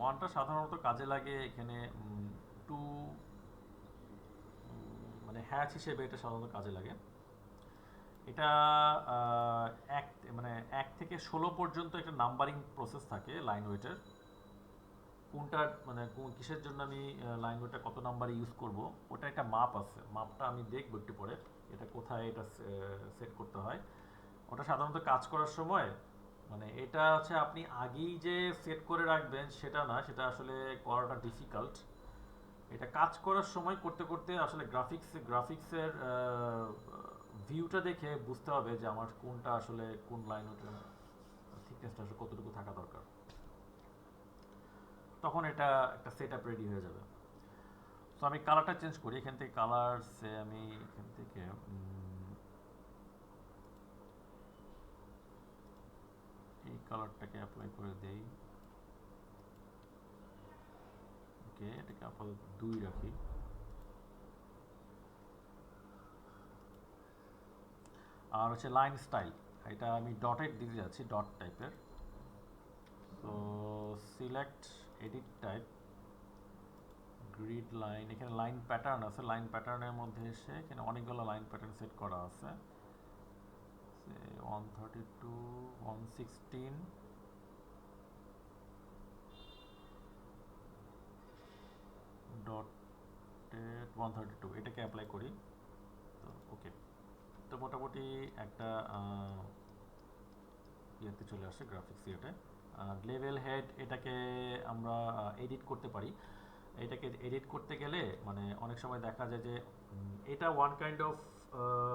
1টা সাধারণত কাজে লাগে এখানে 2 মানে হ্যাচ হিসেবে এটা সাধারণত কাজে লাগে। এটা এক মানে 1 থেকে 16 পর্যন্ত একটা নাম্বারিং প্রসেস থাকে লাইন ওয়েটের। কোনটা মানে কিসের জন্য আমি লাইন ওয়েটটা কত নাম্বার ইউজ করব, ওটা একটা মাপ আছে, মাপটা আমি দেখব একটু পরে এটা কোথায় এটা সেট করতে হয়। ওটা সাধারণত কাজ করার সময় মানে এটা হচ্ছে আপনি আগেই যে সেট করে রাখবেন সেটা না, সেটা আসলে করাটা ডিফিকাল্ট। এটা কাজ করার সময় করতে করতে আসলে গ্রাফিক্সের ভিউটা দেখে বুঝতে হবে যে আমার কোনটা আসলে কোন লাইন ওটার থিকনেসটা আসলে কতটুকু থাকা দরকার, তখন এটা একটা সেট আপ রেডি হয়ে যাবে। তো আমি কালারটা চেঞ্জ করি, এখান থেকে কালারসে আমি এখান থেকে এই কালারটাকে অ্যাপ্লাই করে দেই। ওকে, এটাকে আপাতত 2 রাখি। আর হচ্ছে লাইন স্টাইল, এটা আমি ডটেড দিতে যাচ্ছি, ডট টাইপের। তো select, edit type, grid line, এখানে লাইন প্যাটার্ন আছে, লাইন প্যাটার্নের মধ্যে এসে এখানে অনেকগুলো লাইন প্যাটার্ন সেট করা আছে, 132, 116, ডটেড 132, এটাকে অ্যাপ্লাই করি। তো ওকে, তো মোটামুটি একটা ইয়েতে চলে আসে, গ্রাফিক্স ইয়েতে। লেভেল হেড এটাকে আমরা এডিট করতে পারি। এটাকে এডিট করতে গেলে মানে অনেক সময় দেখা যায় যে এটা ওয়ান কাইন্ড অফ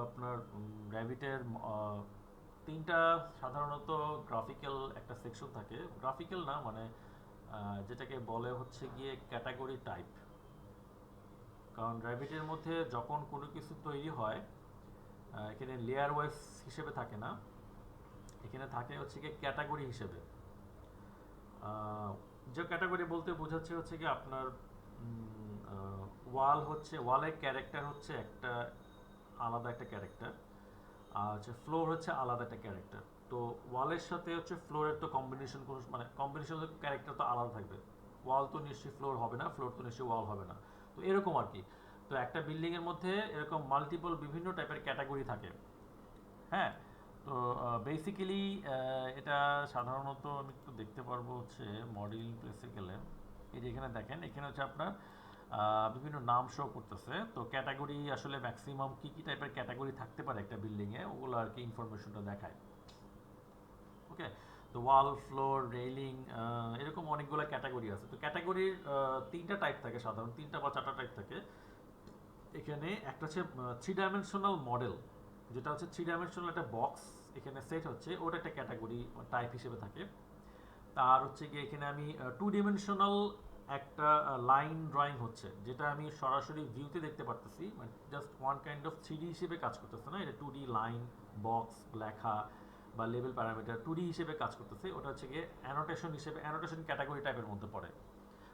আপনার র্যাবিটের তিনটা সাধারণত গ্রাফিক্যাল একটা সেকশন থাকে, গ্রাফিক্যাল না মানে যেটাকে বলে হচ্ছে গিয়ে ক্যাটাগরি টাইপ। কারণ র্যাবিটের মধ্যে যখন কোনো কিছু তৈরি হয় এখানে লেয়ার ওয়াইজ হিসেবে থাকে না, এখানে থাকে হচ্ছে গিয়ে ক্যাটাগরি হিসেবে। যে ক্যাটাগরি বলতে বোঝাচ্ছে হচ্ছে কি আপনার ওয়াল হচ্ছে, ওয়ালের ক্যারেক্টার হচ্ছে একটা আলাদা একটা ক্যারেক্টার, আর হচ্ছে ফ্লোর হচ্ছে আলাদা একটা ক্যারেক্টার। তো ওয়ালের সাথে হচ্ছে ফ্লোরের তো কম্বিনেশন কোনো মানে কম্বিনেশন ক্যারেক্টার তো আলাদা থাকবে। ওয়াল তো নিশ্চয়ই ফ্লোর হবে না, ফ্লোর তো নিশ্চয়ই ওয়াল হবে না। তো এরকম আর কি। তো একটা বিল্ডিংয়ের মধ্যে এরকম মাল্টিপল বিভিন্ন টাইপের ক্যাটাগরি থাকে। হ্যাঁ, তো বেসিক্যালি এটা সাধারণত আমি একটু দেখতে পারবো হচ্ছে মডেল প্লেসে গেলে। এই যে এখানে দেখেন, এখানে হচ্ছে আপনার বিভিন্ন নাম শো করতেছে। তো ক্যাটাগরি আসলে ম্যাক্সিমাম কী কী টাইপের ক্যাটাগরি থাকতে পারে একটা বিল্ডিংয়ে, ওগুলো আর কি ইনফরমেশনটা দেখায়। ওকে, তো ওয়াল, ফ্লোর, রেইলিং, এরকম অনেকগুলো ক্যাটাগরি আছে। তো ক্যাটাগরির তিনটা টাইপ থাকে, সাধারণ তিনটা বা চারটা টাইপ থাকে এখানে। একটা হচ্ছে থ্রি ডাইমেনশনাল মডেল, যেটা হচ্ছে থ্রি ডাইমেনশনাল একটা বক্স এখানে সেট হচ্ছে, ওটা একটা ক্যাটাগরি টাইপ হিসেবে থাকে। তার হচ্ছে গিয়ে এখানে আমি টু ডিমেনশনাল একটা লাইন ড্রয়িং হচ্ছে, যেটা আমি সরাসরি ভিউতে দেখতে পারতেছি, মানে just one kind of three D হিসেবে কাজ করতেছে না, এটা টু ডি লাইন বক্স লেখা বা লেভেল প্যারামিটার টু ডি হিসেবে কাজ করতেছে। ওটা হচ্ছে গিয়ে অ্যানোটেশন হিসেবে, অ্যানোটেশন ক্যাটাগরি টাইপের মধ্যে পড়ে,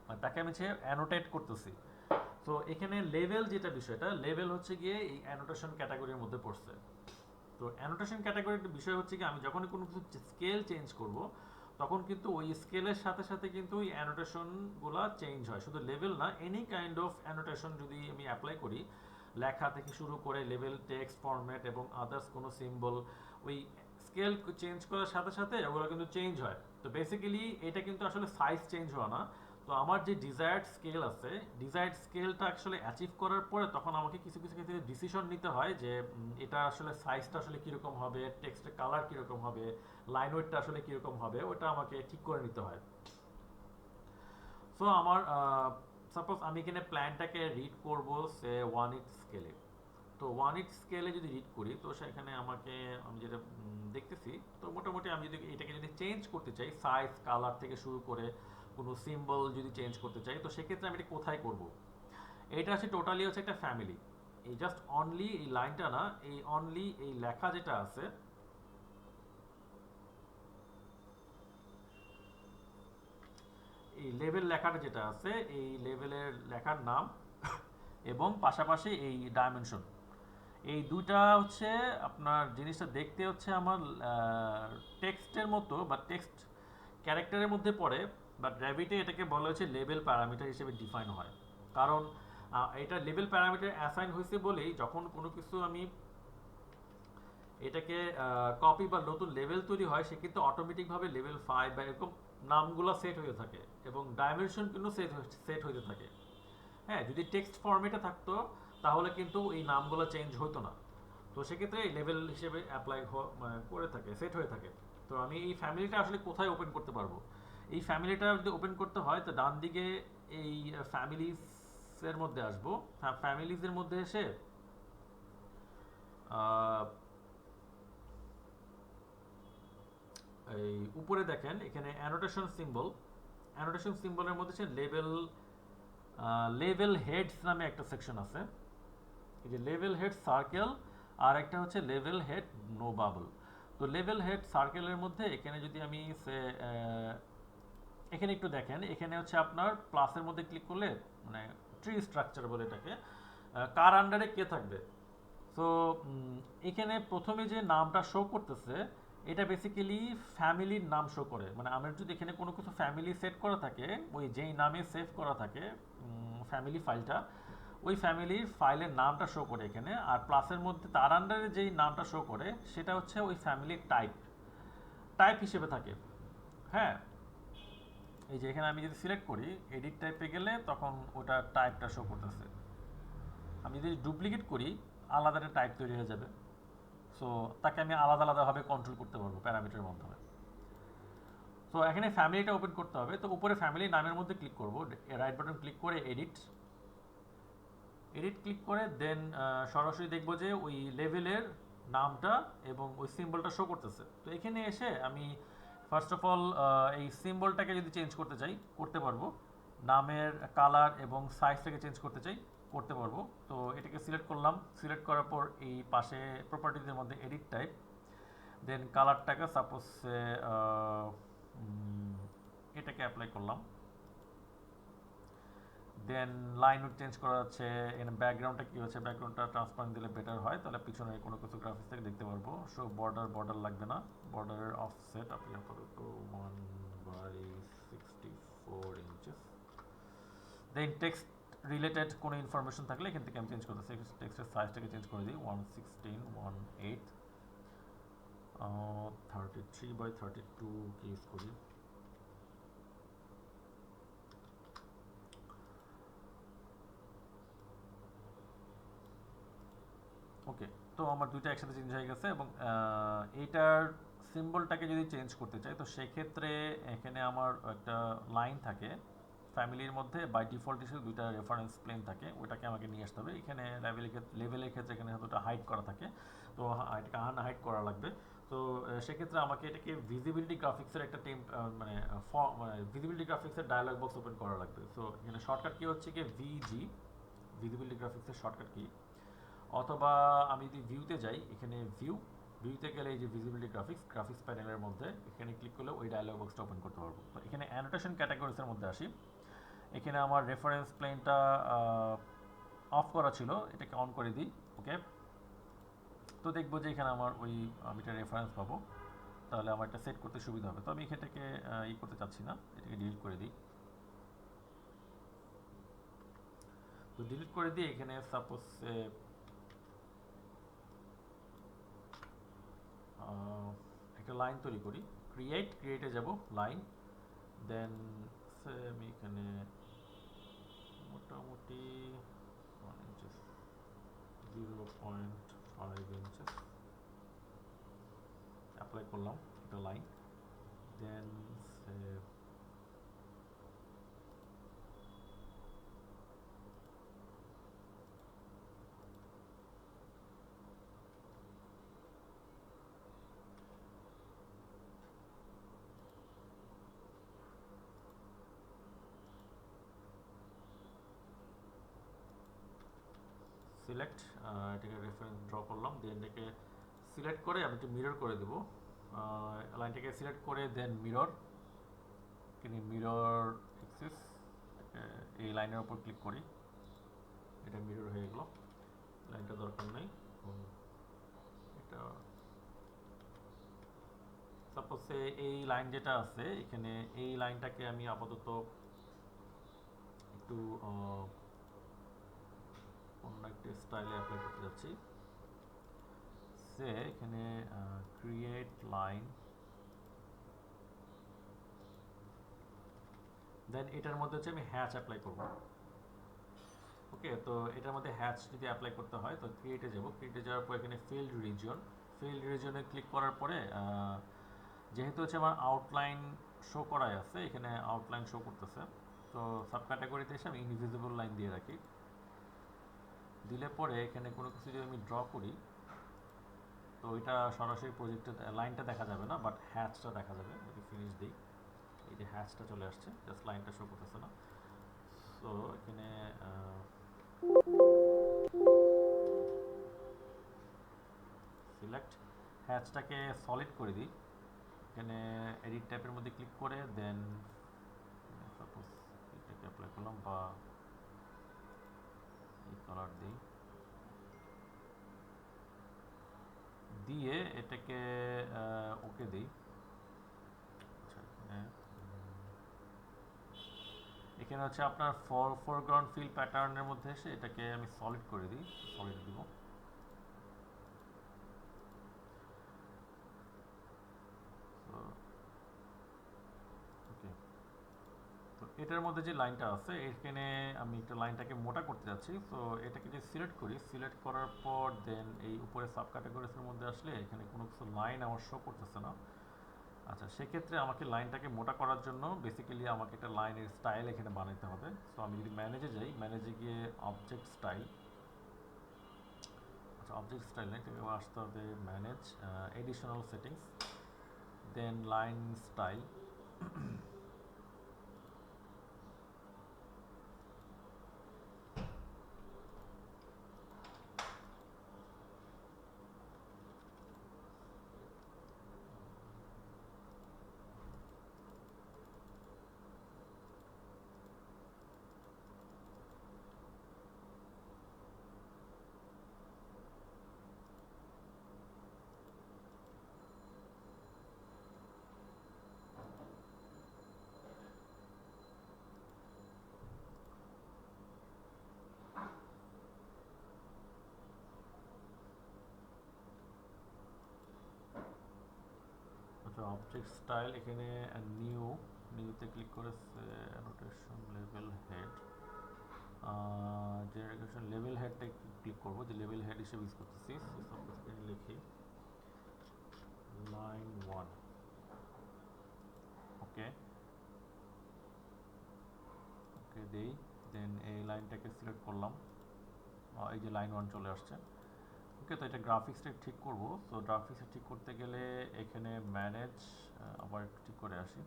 মানে তাকে আমি হচ্ছে অ্যানোটেট করতেছি। তো এখানে লেভেল যেটা বিষয়টা, লেভেল হচ্ছে গিয়ে এই অ্যানোটেশন ক্যাটাগরির মধ্যে পড়ছে। তো অ্যানোটেশন ক্যাটাগরির বিষয় হচ্ছে কি আমি যখনই কোনো কিছু স্কেল চেঞ্জ করব, তখন কিন্তু ওই স্কেলের সাথে সাথে কিন্তু ওই অ্যানোটেশনগুলো চেঞ্জ হয়। শুধু লেভেল না, এনি কাইন্ড অফ অ্যানোটেশন যদি আমি অ্যাপ্লাই করি, লেখা থেকে শুরু করে লেভেল, টেক্সট ফরম্যাট এবং আদার্স কোনো সিম্বল, ওই স্কেল চেঞ্জ করার সাথে সাথে ওগুলো কিন্তু চেঞ্জ হয়। তো বেসিক্যালি এটা কিন্তু আসলে সাইজ চেঞ্জ হওয়া না। তো আমার যে ডিজায়ার্ড স্কেল আছে, ডিজায়ার্ড স্কেলটা আসলে অ্যাচিভ করার পরে তখন আমাকে কিছু কিছু ক্ষেত্রে ডিসিশন নিতে হয় যে এটা আসলে সাইজটা আসলে কীরকম হবে, টেক্সটের কালার কীরকম হবে, লাইন ওয়েটটা আসলে কীরকম হবে, ওটা আমাকে ঠিক করে নিতে হয়। সো আমার সাপোজ আমি এখানে প্ল্যানটাকে রিড করবো সে 1/8 স্কেলে। তো 1/8 স্কেলে যদি রিড করি, তো সেখানে আমাকে আমি যেটা দেখতেছি, তো মোটামুটি আমি যদি এটাকে যদি চেঞ্জ করতে চাই, সাইজ কালার থেকে শুরু করে কোনো সিম্বল যদি চেঞ্জ করতে চাই, তো সেক্ষেত্রে আমি এটা কোথায় করব? এটা হচ্ছে টোটালি হচ্ছে একটা ফ্যামিলি। এই জাস্ট অনলি এই লাইনটা না, এই অনলি এই লেখা যেটা আছে, এই লেভেল লেখাটা যেটা আছে, এই লেভেলের লেখার নাম এবং পাশাপাশি এই ডাইমেনশন, এই দুইটা হচ্ছে আপনার জিনিসটা দেখতে হচ্ছে আমার টেক্সটের মতো বা টেক্সট ক্যারেক্টারের মধ্যে পড়ে, বাট র্যাবিটে এটাকে বলা হচ্ছে লেভেল প্যারামিটার হিসেবে ডিফাইন হয়। কারণ এটা লেভেল প্যারামিটার অ্যাসাইন হয়েছে বলেই যখন কোনো কিছু আমি এটাকে কপি বা নতুন লেভেল তৈরি হয়, সে কিন্তু অটোমেটিকভাবে লেভেল 5 বা এরকম নামগুলো সেট হয়ে থাকে এবং ডাইমেনশন কিন্তু সেট হতে থাকে। হ্যাঁ, যদি টেক্সট ফরম্যাটে থাকতো তাহলে কিন্তু এই নামগুলো চেঞ্জ হতো না। তো সেক্ষেত্রে এই লেভেল হিসেবে অ্যাপ্লাই করে থাকে, সেট হয়ে থাকে। তো আমি এই ফ্যামিলিটা আসলে কোথায় ওপেন করতে পারবো? এই ফ্যামিলিটা যদি ওপেন করতে হয়, তো ডান দিকে এই ফ্যামিলিসের মধ্যে আসবো। হ্যাঁ, ফ্যামিলিজের মধ্যে এসে এই উপরে দেখেন এখানে অ্যানোটেশন সিম্বল, অ্যানোটেশন সিম্বলের মধ্যে সে লেভেল লেভেল হেডস নামে একটা সেকশন আছে। এই যে লেভেল হেড সার্কেল, আর একটা হচ্ছে লেভেল হেড নো বাবল। তো লেভেল হেড সার্কেলের মধ্যে এখানে যদি আমি এখানে একটু দেখেন, এখানে হচ্ছে আপনার প্লাসের মধ্যে ক্লিক করলে মানে ট্রি স্ট্রাকচার বলে এটাকে, কার আন্ডারে কে থাকবে। তো এখানে প্রথমে যে নামটা শো করতেছে, এটা বেসিক্যালি ফ্যামিলির নাম শো করে। মানে আমার যদি এখানে কোনো কিছু ফ্যামিলি সেট করা থাকে, ওই যেই নামে সেভ করা থাকে ফ্যামিলি ফাইলটা, ওই ফ্যামিলির ফাইলের নামটা শো করে এখানে। আর প্লাসের মধ্যে তার আন্ডারে যেই নামটা শো করে সেটা হচ্ছে ওই ফ্যামিলির টাইপ, টাইপ হিসেবে থাকে। হ্যাঁ, এই যে এখানে আমি যদি সিলেক্ট করি এডিট টাইপে গেলে তখন ওটা টাইপটা শো করতেছে। আমি যদি ডুপ্লিকেট করি আলাদা একটা টাইপ তৈরি হয়ে যাবে। সো তাকে আমি আলাদা আলাদাভাবে কন্ট্রোল করতে পারবো প্যারামিটারের মাধ্যমে। সো এখানে ফ্যামিলিটা ওপেন করতে হবে, তো উপরে ফ্যামিলি নামের মধ্যে ক্লিক করব, রাইট বাটন ক্লিক করে এডিট ক্লিক করে দেন সরাসরি দেখব যে ওই লেভেলের নামটা এবং ওই সিম্বলটা শো করতেছে। তো এখানে এসে আমি ফার্স্ট অফ অল এই সিম্বলটাকে যদি চেঞ্জ করতে চাই করতে পারবো, নামের কালার এবং সাইজটাকে চেঞ্জ করতে চাই করতে পারবো। তো এটাকে সিলেক্ট করলাম, সিলেক্ট করার পর এই পাশে প্রপার্টিজের মধ্যে এডিট টাইপ, দেন কালারটাকে সাপোজ এটাকে অ্যাপ্লাই করলাম, দেন লাইন চেঞ্জ করা যাচ্ছে, এখানে ব্যাকগ্রাউন্ডটা কী হচ্ছে, ব্যাকগ্রাউন্ডটা ট্রান্সপারেন্ট দিলে বেটার হয়, তাহলে পিছনে কোনো কিছু গ্রাফিক্স থেকে দেখতে পারবো। সো বর্ডার লাগবে না, বর্ডারের অফসেট আপনি আপাতত 1/64 ইঞ্চেস। দেন টেক্সট রিলেটেড কোনো ইনফরমেশন থাকলে এখান থেকে আমি চেঞ্জ করতেছি, টেক্সটের সাইজটাকে চেঞ্জ করে দিই 1/16 33/32 কে ইউজ করি। ওকে, তো আমার দুইটা একসাথে চেঞ্জ হয়ে গেছে এবং এইটার সিম্বলটাকে যদি চেঞ্জ করতে চাই তো সেক্ষেত্রে এখানে আমার একটা লাইন থাকে ফ্যামিলির মধ্যে, বাই ডিফল্ট হিসেবে দুইটা রেফারেন্স প্লেন থাকে, ওটাকে আমাকে নিয়ে আসতে হবে। এখানে লেভেলের ক্ষেত্রে এখানে হয়তো হাইড করা থাকে, তো এটাকে হাইড করা লাগবে। তো সেক্ষেত্রে আমাকে এটাকে ভিজিবিলিটি গ্রাফিক্সের একটা মানে ভিজিবিলিটি গ্রাফিক্সের ডায়ালগ বক্স ওপেন করা লাগবে। সো এখানে শর্টকাট কি হচ্ছে কি ভিজি, ভিজিবিলিটি গ্রাফিক্সের শর্টকাট কি, অথবা আমি যদি ভিউতে যাই, এখানে ভিউতে গেলে এই যে ভিজিবিলিটি গ্রাফিক্স প্যানেলের মধ্যে এখানে ক্লিক করলে ওই ডায়ালগ বক্সটা ওপেন করতে পারবো। তো এখানে অ্যানোটেশন ক্যাটাগরিজের মধ্যে আসি, এখানে আমার রেফারেন্স প্লেনটা অফ করা ছিল, এটাকে অন করে দিই। ওকে, তো দেখবো যে এখানে আমার ওই আমি একটা রেফারেন্স পাবো, তাহলে আমার এটা সেট করতে সুবিধা হবে। তো আমি এখানটাকে করতে চাচ্ছি না, এটাকে ডিলিট করে দিই। তো ডিলিট করে দিয়ে এখানে সাপোজ একটা লাইন তৈরি করি, ক্রিয়েটে যাব লাইন, দেন আমি এখানে মোটামুটি 0.5 ইঞ্চেস অ্যাপ্লাই করলাম একটা লাইন, দেন সিলেক্ট, এটাকে রেফারেন্স ড্র করলাম, দেন এটাকে সিলেক্ট করে আমি একটু মিরর করে দেবো, লাইনটাকে সিলেক্ট করে দেন মিরর এক্সিস, এই লাইনের উপর ক্লিক করি, এটা মিরর হয়ে গেল, লাইনটা দরকার নেই। এটা সাপোজ এই লাইন যেটা আছে এখানে, এই লাইনটাকে আমি আপাতত একটু অন্য একটা স্টাইলে অ্যাপ্লাই করতে যাচ্ছি। এখানে ক্রিয়েট লাইন, দেন এটার মধ্যে হচ্ছে আমি হ্যাচ অ্যাপ্লাই করব। ওকে, তো এটার মধ্যে হ্যাচ যদি অ্যাপ্লাই করতে হয় তো ক্রিয়েটে যাওয়ার পর এখানে ফিল্ড রিজিয়নে ক্লিক করার পরে যেহেতু হচ্ছে আমার আউটলাইন শো করাই আছে, এখানে আউটলাইন শো করতেছে, তো সাব ক্যাটাগরিতে এসে আমি ইনভিজিবল লাইন দিয়ে রাখি, দিলে পরে এখানে কোনো কিছু যদি আমি ড্র করি তো ওইটা সরাসরি প্রজেক্টে লাইনটা দেখা যাবে না, বাট হ্যাচটা দেখা যাবে। যদি ফিনিশ দিই, এই যে হ্যাচটা চলে আসছে, জাস্ট লাইনটা শো করতেছে না। সো এখানে সিলেক্ট, হ্যাচটাকে সলিড করে দিই, এখানে এডিট টাইপের মধ্যে ক্লিক করে দেন সাপোজ এটাকে অ্যাপ্লাই করলাম বা এই কালার দিই, দিয়ে এটাকে ওকে দিই। আচ্ছা, এখানে হচ্ছে আপনার ফরগ্রাউন্ড ফিল প্যাটার্নের মধ্যে এসে এটাকে আমি সলিড করে দিই, সলিড দিব। ওকে, তো এটার মধ্যে যে লাইনটা আছে এখানে আমি একটা লাইনটাকে মোটা করতে যাচ্ছি, তো এটাকে যে সিলেক্ট করি, সিলেক্ট করার পর দেন এই উপরে সাব ক্যাটাগরিজের মধ্যে আসলে এখানে কোনো কিছু লাইন আমার শো করতেছে না, আচ্ছা, সেক্ষেত্রে আমাকে লাইনটাকে মোটা করার জন্য বেসিক্যালি আমাকে একটা লাইনের স্টাইল এখানে বানাতে হবে। সো আমি যদি ম্যানেজে যাই, ম্যানেজে গিয়ে অবজেক্ট স্টাইল, আচ্ছা অবজেক্ট স্টাইল না, এটাকে আসতে হবে manage, additional settings, then line style. আচ্ছা অবজেক্ট স্টাইল, এখানে নিউতে ক্লিক করে annotation level head, generation level হেডটা ক্লিক করবো, যে লেভেল হেড হিসেবে ইউজ করতেছি। সাপোজ এখানে লিখি লাইন 1, ওকে ওকে দেই, দেন এই লাইনটাকে সিলেক্ট করলাম, এই যে লাইন 1 চলে আসছে। ওকে, তো এটা গ্রাফিক্সটা ঠিক করব। তো গ্রাফিক্সটা ঠিক করতে গেলে এখানে ম্যানেজ, আবার একটু ঠিক করে আসি,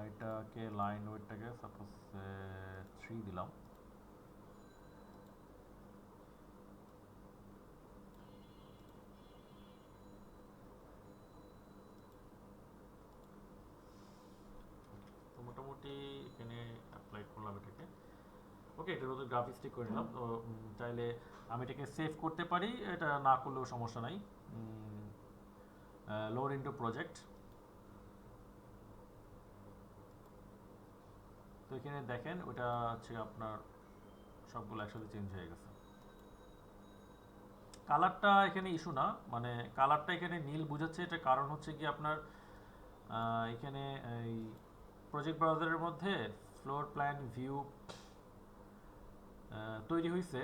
এটাকে লাইন ওয়েটটাকে সাপোজ 3 দিলাম। তো মোটামুটি এখানে অ্যাপ্লাই করলাম এটাকে। ওকে, এটার মধ্যে গ্রাফিক্স ঠিক করে নিলাম। তো চাইলে আমি এটাকে সেভ করতে পারি, এটা না করলেও সমস্যা নাই। Load into project. তো এখানে দেখেন ওটা হচ্ছে আপনার সবগুলো একসাথে চেঞ্জ হয়ে গেছে। কালারটা এখানে ইস্যু না, মানে কালারটা এখানে নীল বুঝাচ্ছে, এটা কারণ হচ্ছে কি আপনার এখানে এই প্রজেক্ট ব্রাউজারের মধ্যে ফ্লোর প্ল্যান ভিউ তৈরি হয়েছে,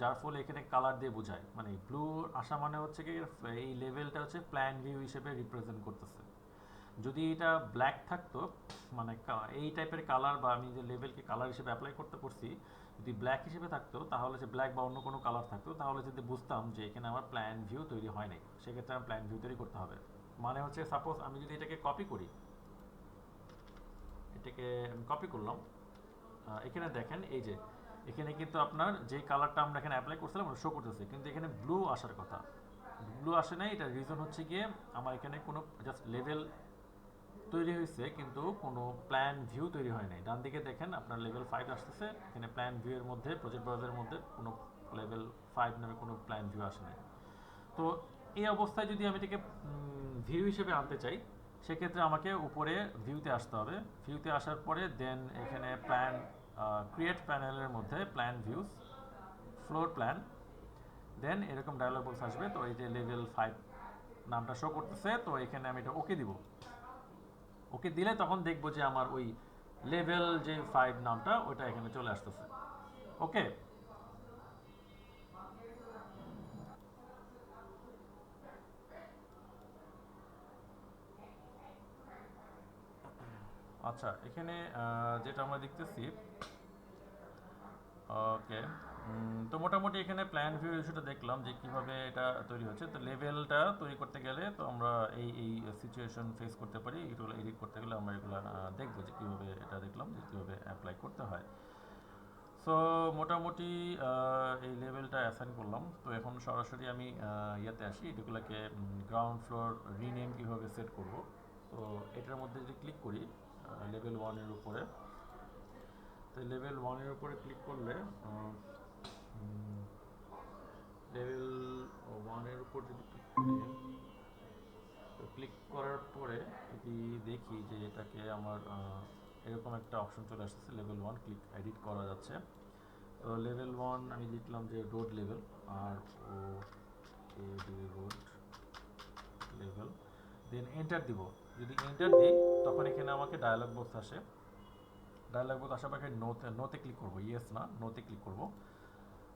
যার ফলে এখানে কালার দিয়ে বোঝায়, মানে ব্লু আসা মানে হচ্ছে কি এই লেভেলটা হচ্ছে প্ল্যান ভিউ হিসেবে রিপ্রেজেন্ট করতেছে। যদি এটা ব্ল্যাক থাকতো, মানে এই টাইপের কালার, বা আমি যে লেভেলকে কালার হিসেবে অ্যাপ্লাই করতে করছি, যদি ব্ল্যাক হিসেবে থাকতো, তাহলে যে ব্ল্যাক বা অন্য কোনো কালার থাকতো, তাহলে যদি বুঝতাম যে এখানে আমার প্ল্যান ভিউ তৈরি হয় নাই, সেক্ষেত্রে আমার প্ল্যান ভিউ তৈরি করতে হবে। মানে হচ্ছে সাপোজ আমি যদি এটাকে কপি করি, এটাকে কপি করলাম, এখানে দেখেন এই যে এখানে কিন্তু আপনার যে কালারটা আমরা এখানে অ্যাপ্লাই করছিলাম ওটা শো করতেছে, কিন্তু এখানে ব্লু আসার কথা, ব্লু আসে নাই। এটার রিজন হচ্ছে গিয়ে আমার এখানে কোনো জাস্ট লেভেল তৈরি হয়েছে, কিন্তু কোনো প্ল্যান ভিউ তৈরি হয় নাই। ডান দিকে দেখেন আপনার লেভেল 5 আসতেছে, এখানে প্ল্যান ভিউ এর মধ্যে প্রজেক্ট ব্রাউজারের মধ্যে কোনো লেভেল 5 নামে কোনো প্ল্যান ভিউ আসে নাই। তো এই অবস্থায় যদি আমি এটাকে ভিউ হিসেবে আনতে চাই, সেক্ষেত্রে আমাকে উপরে ভিউতে আসতে হবে। ভিউতে আসার পরে দেন এখানে প্ল্যান, ক্রিয়েট প্যানেলের মধ্যে প্ল্যান ভিউস, ফ্লোর প্ল্যান, দেন এরকম ডায়লগ বক্স আসবে। তো এই যে লেভেল 5 নামটা শো করতেছে, তো এখানে আমি এটা ওকে দিব। ওকে দিলে তখন দেখবো যে আমার ওই লেভেল যে 5 নামটা ওইটা এখানে চলে আসতেছে। ওকে, আচ্ছা এখানে যেটা আমরা দেখতেছি, ওকে, তো মোটামুটি এখানে প্ল্যান ভিউ ইস্যুটা দেখলাম যে কিভাবে এটা তৈরি হচ্ছে। তো লেভেলটা তৈরি করতে গেলে তো আমরা এই সিচুয়েশন ফেস করতে পারি, এগুলো এডিট করতে গেলে আমরা এগুলো দেখবো যে কীভাবে, এটা দেখলাম যে কীভাবে অ্যাপ্লাই করতে হয়। সো মোটামুটি এই লেভেলটা অ্যাসাইন করলাম। তো এখন সরাসরি আমি ইয়েতে আসি, এগুলোকে গ্রাউন্ড ফ্লোর রিনেম কীভাবে সেট করব। তো এটার মধ্যে যদি ক্লিক করি লেভেল 1-এর উপরে, তো লেভেল 1-এর উপরে ক্লিক করলে লেভেল 1-এর উপর যদি ক্লিক করি, তো ক্লিক করার পরে যদি দেখি যে এটাকে আমার এরকম একটা অপশন চলে আসছে, লেভেল 1 ক্লিক এডিট করা যাচ্ছে। তো লেভেল 1 আমি লিখলাম যে road level, R O A D road level, then enter দিব। যদি এন্টার দিই তখন এখানে আমাকে ডায়ালগ বক্স আসে। ডায়ালগ বক্স আসার পরে নোতে নোতে ক্লিক করবো, ইয়েস না নোতে ক্লিক করব।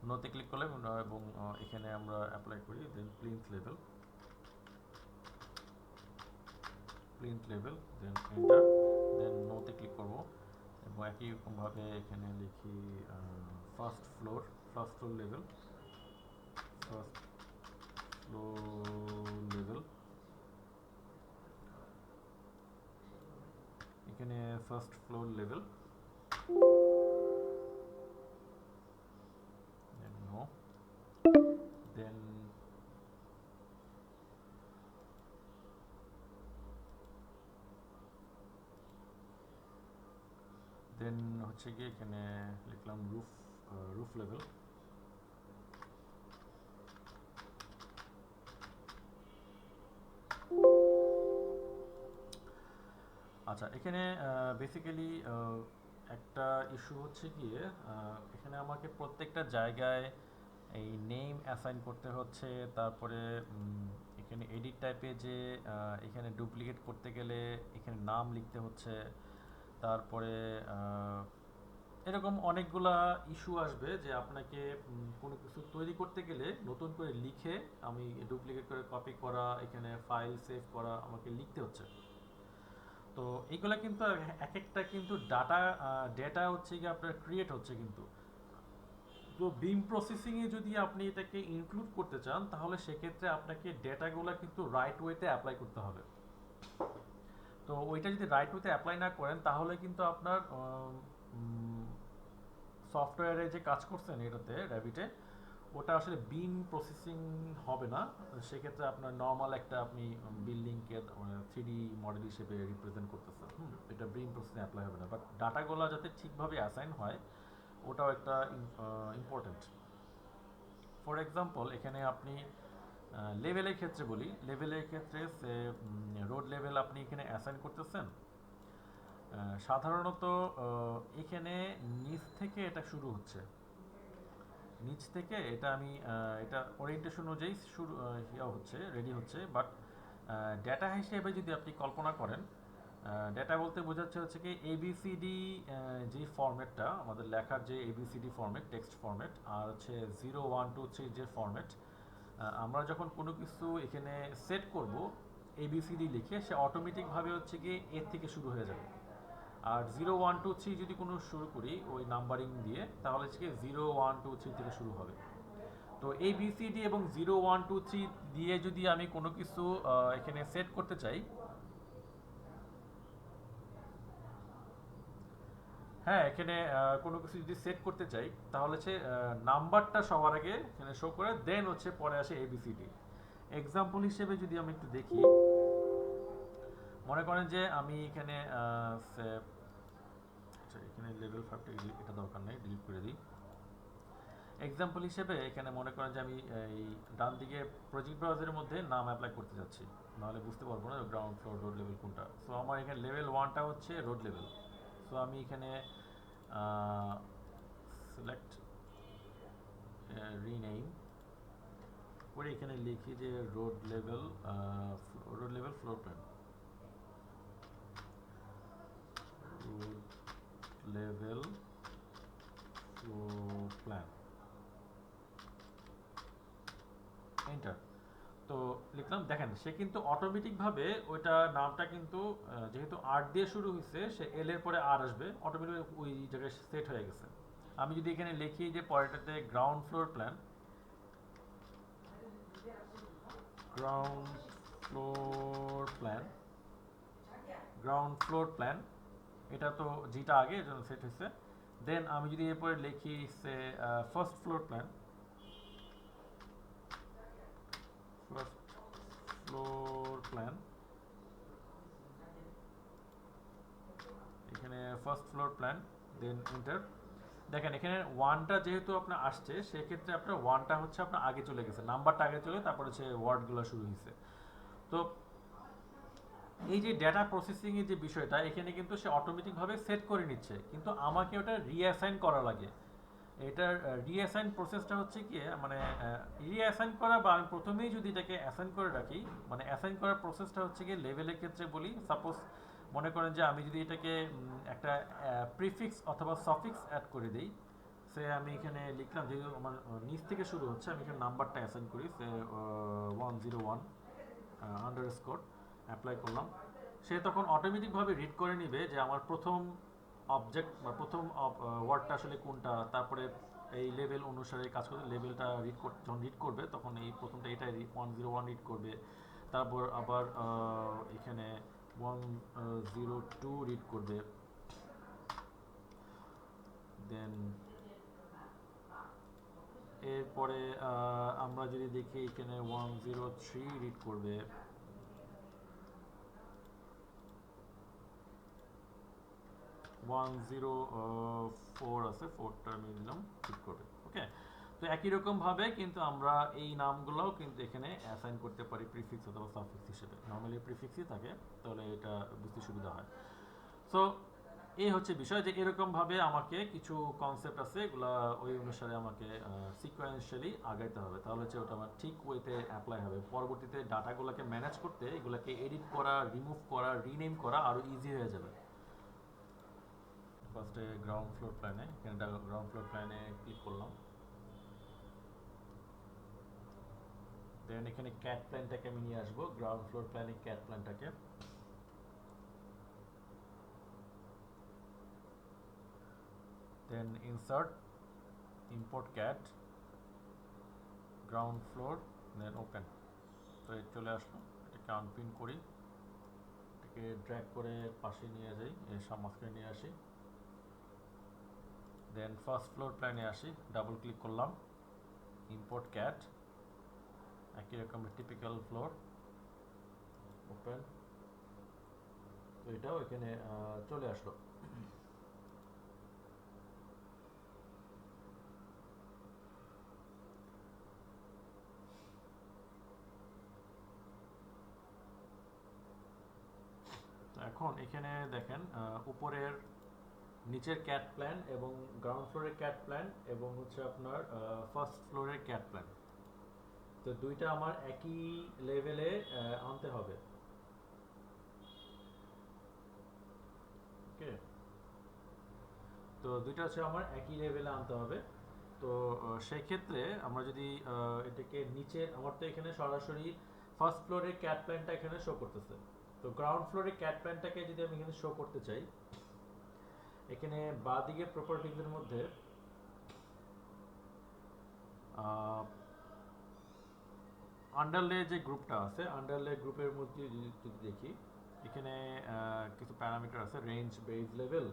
নোতে ক্লিক করলে এবং এখানে আমরা অ্যাপ্লাই করি, then plinth level, print level, then enter, then নোতে ক্লিক করব এবং একই রকমভাবে এখানে লিখি first floor level, first floor level, এখানে first floor level, then no, then হচ্ছে গিয়ে এখানে লিখলাম রুফ লেভেল, আচ্ছা এখানে বেসিক্যালি একটা ইস্যু হচ্ছে গিয়ে এখানে আমাকে প্রত্যেকটা জায়গায় এই নেম অ্যাসাইন করতে হচ্ছে, তারপরে এখানে এডিট টাইপে যে এখানে ডুপ্লিকেট করতে গেলে এখানে নাম লিখতে হচ্ছে, তারপরে এরকম অনেকগুলা ইস্যু আসবে যে আপনাকে কোনো কিছু তৈরি করতে গেলে নতুন করে লিখে আমি ডুপ্লিকেট করে কপি করা, এখানে ফাইল সেভ করা আমাকে লিখতে হচ্ছে। তো এইগুলা কিন্তু এক একটা কিন্তু ডেটা হচ্ছে কি আপনার ক্রিয়েট হচ্ছে কিন্তু। তো বিম প্রসেসিংয়ে যদি আপনি এটাকে ইনক্লুড করতে চান তাহলে সেক্ষেত্রে আপনাকে ডেটাগুলো কিন্তু রাইট ওয়েতে অ্যাপ্লাই করতে হবে। তো ওইটা যদি রাইট ওয়েতে অ্যাপ্লাই না করেন তাহলে কিন্তু আপনার সফটওয়্যারে যে কাজ করছেন এটাতে র্যাবিটে ওটা আসলে বিম প্রসেসিং হবে না। সেক্ষেত্রে আপনার নর্মাল একটা আপনি বিল্ডিংকে 3D মডেল হিসেবে রিপ্রেজেন্ট করতেছেন, এটা বিম প্রসেসিং অ্যাপ্লাই হবে না। বাট ডাটাগুলো যাতে ঠিকভাবে অ্যাসাইন হয় ওটাও একটা ইম্পর্টেন্ট। ফর এক্সাম্পল এখানে আপনি লেভেলের ক্ষেত্রে বলি, লেভেলের ক্ষেত্রে রোড লেভেল আপনি এখানে অ্যাসাইন করতেছেন, সাধারণত এখানে নিচ থেকে এটা শুরু হচ্ছে, নিচ থেকে এটা আমি এটা ওরিয়েন্টেশন অনুযায়ী শুরু হচ্ছে, রেডি হচ্ছে। বাট ডেটা হিসেবে যদি আপনি কল্পনা করেন, ডেটা বলতে বোঝাচ্ছে হচ্ছে কি এবিসিডি যে ফরম্যাটটা আমাদের লেখার, যে এবিসিডি ফরম্যাট টেক্সট ফরম্যাট, আর হচ্ছে 0 1 2 3 যে ফরম্যাট, আমরা যখন কোনো কিছু এখানে সেট করব এবিসিডি লিখে সে অটোমেটিকভাবে হচ্ছে গিয়ে এর থেকে শুরু হয়ে যাবে। আর 0 1 2 3 যদি কোনো শুরু করি ওই নাম্বারিং দিয়ে তাহলে হচ্ছে 0 1 2 3 থেকে শুরু হবে। তো এই বিসিডি এবং 0 1 2 3 দিয়ে যদি আমি কোনো কিছু এখানে সেট করতে চাই, হ্যাঁ এখানে কোনো কিছু যদি সেট করতে চাই তাহলে হচ্ছে নাম্বারটা সবার আগে এখানে শো করে, দেন হচ্ছে পরে আসে এবিসিডি। এক্সাম্পল হিসেবে যদি আমি একটু দেখি, মনে করেন যে আমি এখানে আচ্ছা এখানে লেভেল 5টা এটা দরকার নেই, ডিলিট করে দিই। এক্সাম্পল হিসেবে এখানে মনে করেন যে আমি এই ডান দিকে প্রজেক্ট ব্রাউজারের মধ্যে নাম অ্যাপ্লাই করতে যাচ্ছি, নাহলে বুঝতে পারবো না গ্রাউন্ড ফ্লোর রোড লেভেল কোনটা। সো আমার এখানে লেভেল 1টা হচ্ছে রোড লেভেল। সো আমি এখানে সিলেক্ট রিনেম করে এখানে লিখি যে road level floor plan, road level floor plan, enter. তো লিখলাম, দেখেন সে কিন্তু অটোমেটিকভাবে ওইটা নামটা কিন্তু যেহেতু আর দিয়ে শুরু হয়েছে সে এল এর পরে আর আসবে, অটোমেটিক ওই জায়গায় সেট হয়ে গেছে। আমি যদি এখানে লিখি যে পরেরটাতে ground floor plan, ground floor plan, ground floor plan, এটা তো যেটা আগে এর জন্য সেট হয়েছে। দেন আমি যদি এরপরে লিখি সে first floor plan, first floor plan, এখানে first floor plan, then enter. দেখেন এখানে ওয়ানটা যেহেতু আপনার আসছে সেক্ষেত্রে আপনার ওয়ানটা হচ্ছে আপনার আগে চলে গেছে, নাম্বারটা আগে চলে তারপর হচ্ছে ওয়ার্ডগুলো শুরু হয়েছে। তো এই যে ডেটা প্রসেসিংয়ের যে বিষয়টা এখানে কিন্তু সে অটোমেটিকভাবে সেট করে নিচ্ছে, কিন্তু আমাকে ওটা রিঅ্যাসাইন করা লাগে। এটার রিঅ্যাসাইন প্রসেসটা হচ্ছে কি, মানে রিঅ্যাসাইন করা বা আমি প্রথমেই যদি এটাকে অ্যাসাইন করে রাখি, মানে অ্যাসাইন করার প্রসেসটা হচ্ছে কি লেভেলের ক্ষেত্রে বলি। সাপোজ মনে করেন যে আমি যদি এটাকে একটা প্রিফিক্স অথবা সফিক্স অ্যাড করে দিই, সে আমি এখানে লিখলাম যে আমার নিচ থেকে শুরু হচ্ছে, আমি এখানে নাম্বারটা অ্যাসাইন করি সে 101 আন্ডারস্কোর, অ্যাপ্লাই করলাম, সে তখন অটোমেটিকভাবে রিড করে নিবে যে আমার প্রথম অবজেক্ট বা প্রথম ওয়ার্ডটা আসলে কোনটা, তারপরে এই লেভেল অনুসারে কাজ করবে। লেভেলটা যখন রিড করবে তখন এই প্রথমটা এটাই 101 রিড করবে, তারপর আবার এখানে 102 রিড করবে, দেন এরপরে আমরা যদি দেখি এখানে 103 রিড করবে, 104 আছে, 4টা আমি দিলাম, ঠিক করবে। ওকে, তো একই রকম ভাবে কিন্তু আমরা এই নামগুলোও কিন্তু এখানে অ্যাসাইন করতে পারি প্রিফিক্স অথবা সাফিক্স হিসেবে। নর্মালি প্রিফিক্সই থাকে, তাহলে এটা বুঝতে সুবিধা হয়। সো এই হচ্ছে বিষয় যে এরকমভাবে আমাকে কিছু কনসেপ্ট আছে, এগুলা ওই অনুসারে আমাকে সিকোয়েন্সিয়ালি আগাইতে হবে, তাহলে হচ্ছে ওটা আমার ঠিক ওয়েতে অ্যাপ্লাই হবে। পরবর্তীতে ডাটাগুলোকে ম্যানেজ করতে, এগুলোকে এডিট করা, রিমুভ করা, রিনেম করা আরও ইজি হয়ে যাবে। ফার্স্টে গ্রাউন্ড ফ্লোর প্ল্যানে, এখানে গ্রাউন্ড ফ্লোর প্ল্যানে ক্লিক করলাম, দেন এখানে ক্যাট প্ল্যানটাকে আমি নিয়ে আসবো, গ্রাউন্ড ফ্লোর প্ল্যানে ক্যাট প্ল্যানটাকে, then insert, import CAD, ground floor, then open. তো এই চলে আসলো, এটাকে আনপিন করি, এটাকে ড্র্যাগ করে পাশে নিয়ে যাই, এর মাঝখানে নিয়ে আসি, দেন ফার্স্ট ফ্লোর প্ল্যানে আসি, ডাবল ক্লিক করলাম, ইম্পোর্ট ক্যাট, একই রকম টিপিক্যাল ফ্লোর, ওপেন। তো এটাও এখানে চলে আসলো। এখন এখানে দেখেন উপরের নিচের ক্যাট প্ল্যান এবং গ্রাউন্ড ফ্লোরের ক্যাট প্ল্যান এবং হচ্ছে আপনার ফার্স্ট ফ্লোরের ক্যাট প্ল্যান, তো দুইটা আমার একই লেভেলে আনতে হবে। ওকে, তো দুইটা হচ্ছে আমার একই লেভেলে আনতে হবে। তো সেই ক্ষেত্রে আমরা যদি এটাকে নিচে, আমার তো এখানে সরাসরি ফার্স্ট ফ্লোরের ক্যাট প্ল্যানটা এখানে শো করতেছে, তো গ্রাউন্ড ফ্লোরের ক্যাট প্ল্যানটাকে যদি আমি এখানে শো করতে চাই, এখানে বাঁদিকে প্রপার্টিজের মধ্যে আন্ডারলে যে গ্রুপটা আছে, আন্ডারলে গ্রুপের মধ্যে যদি দেখি, এখানে কিছু প্যারামিটার আছে, রেঞ্জ বেজ লেভেল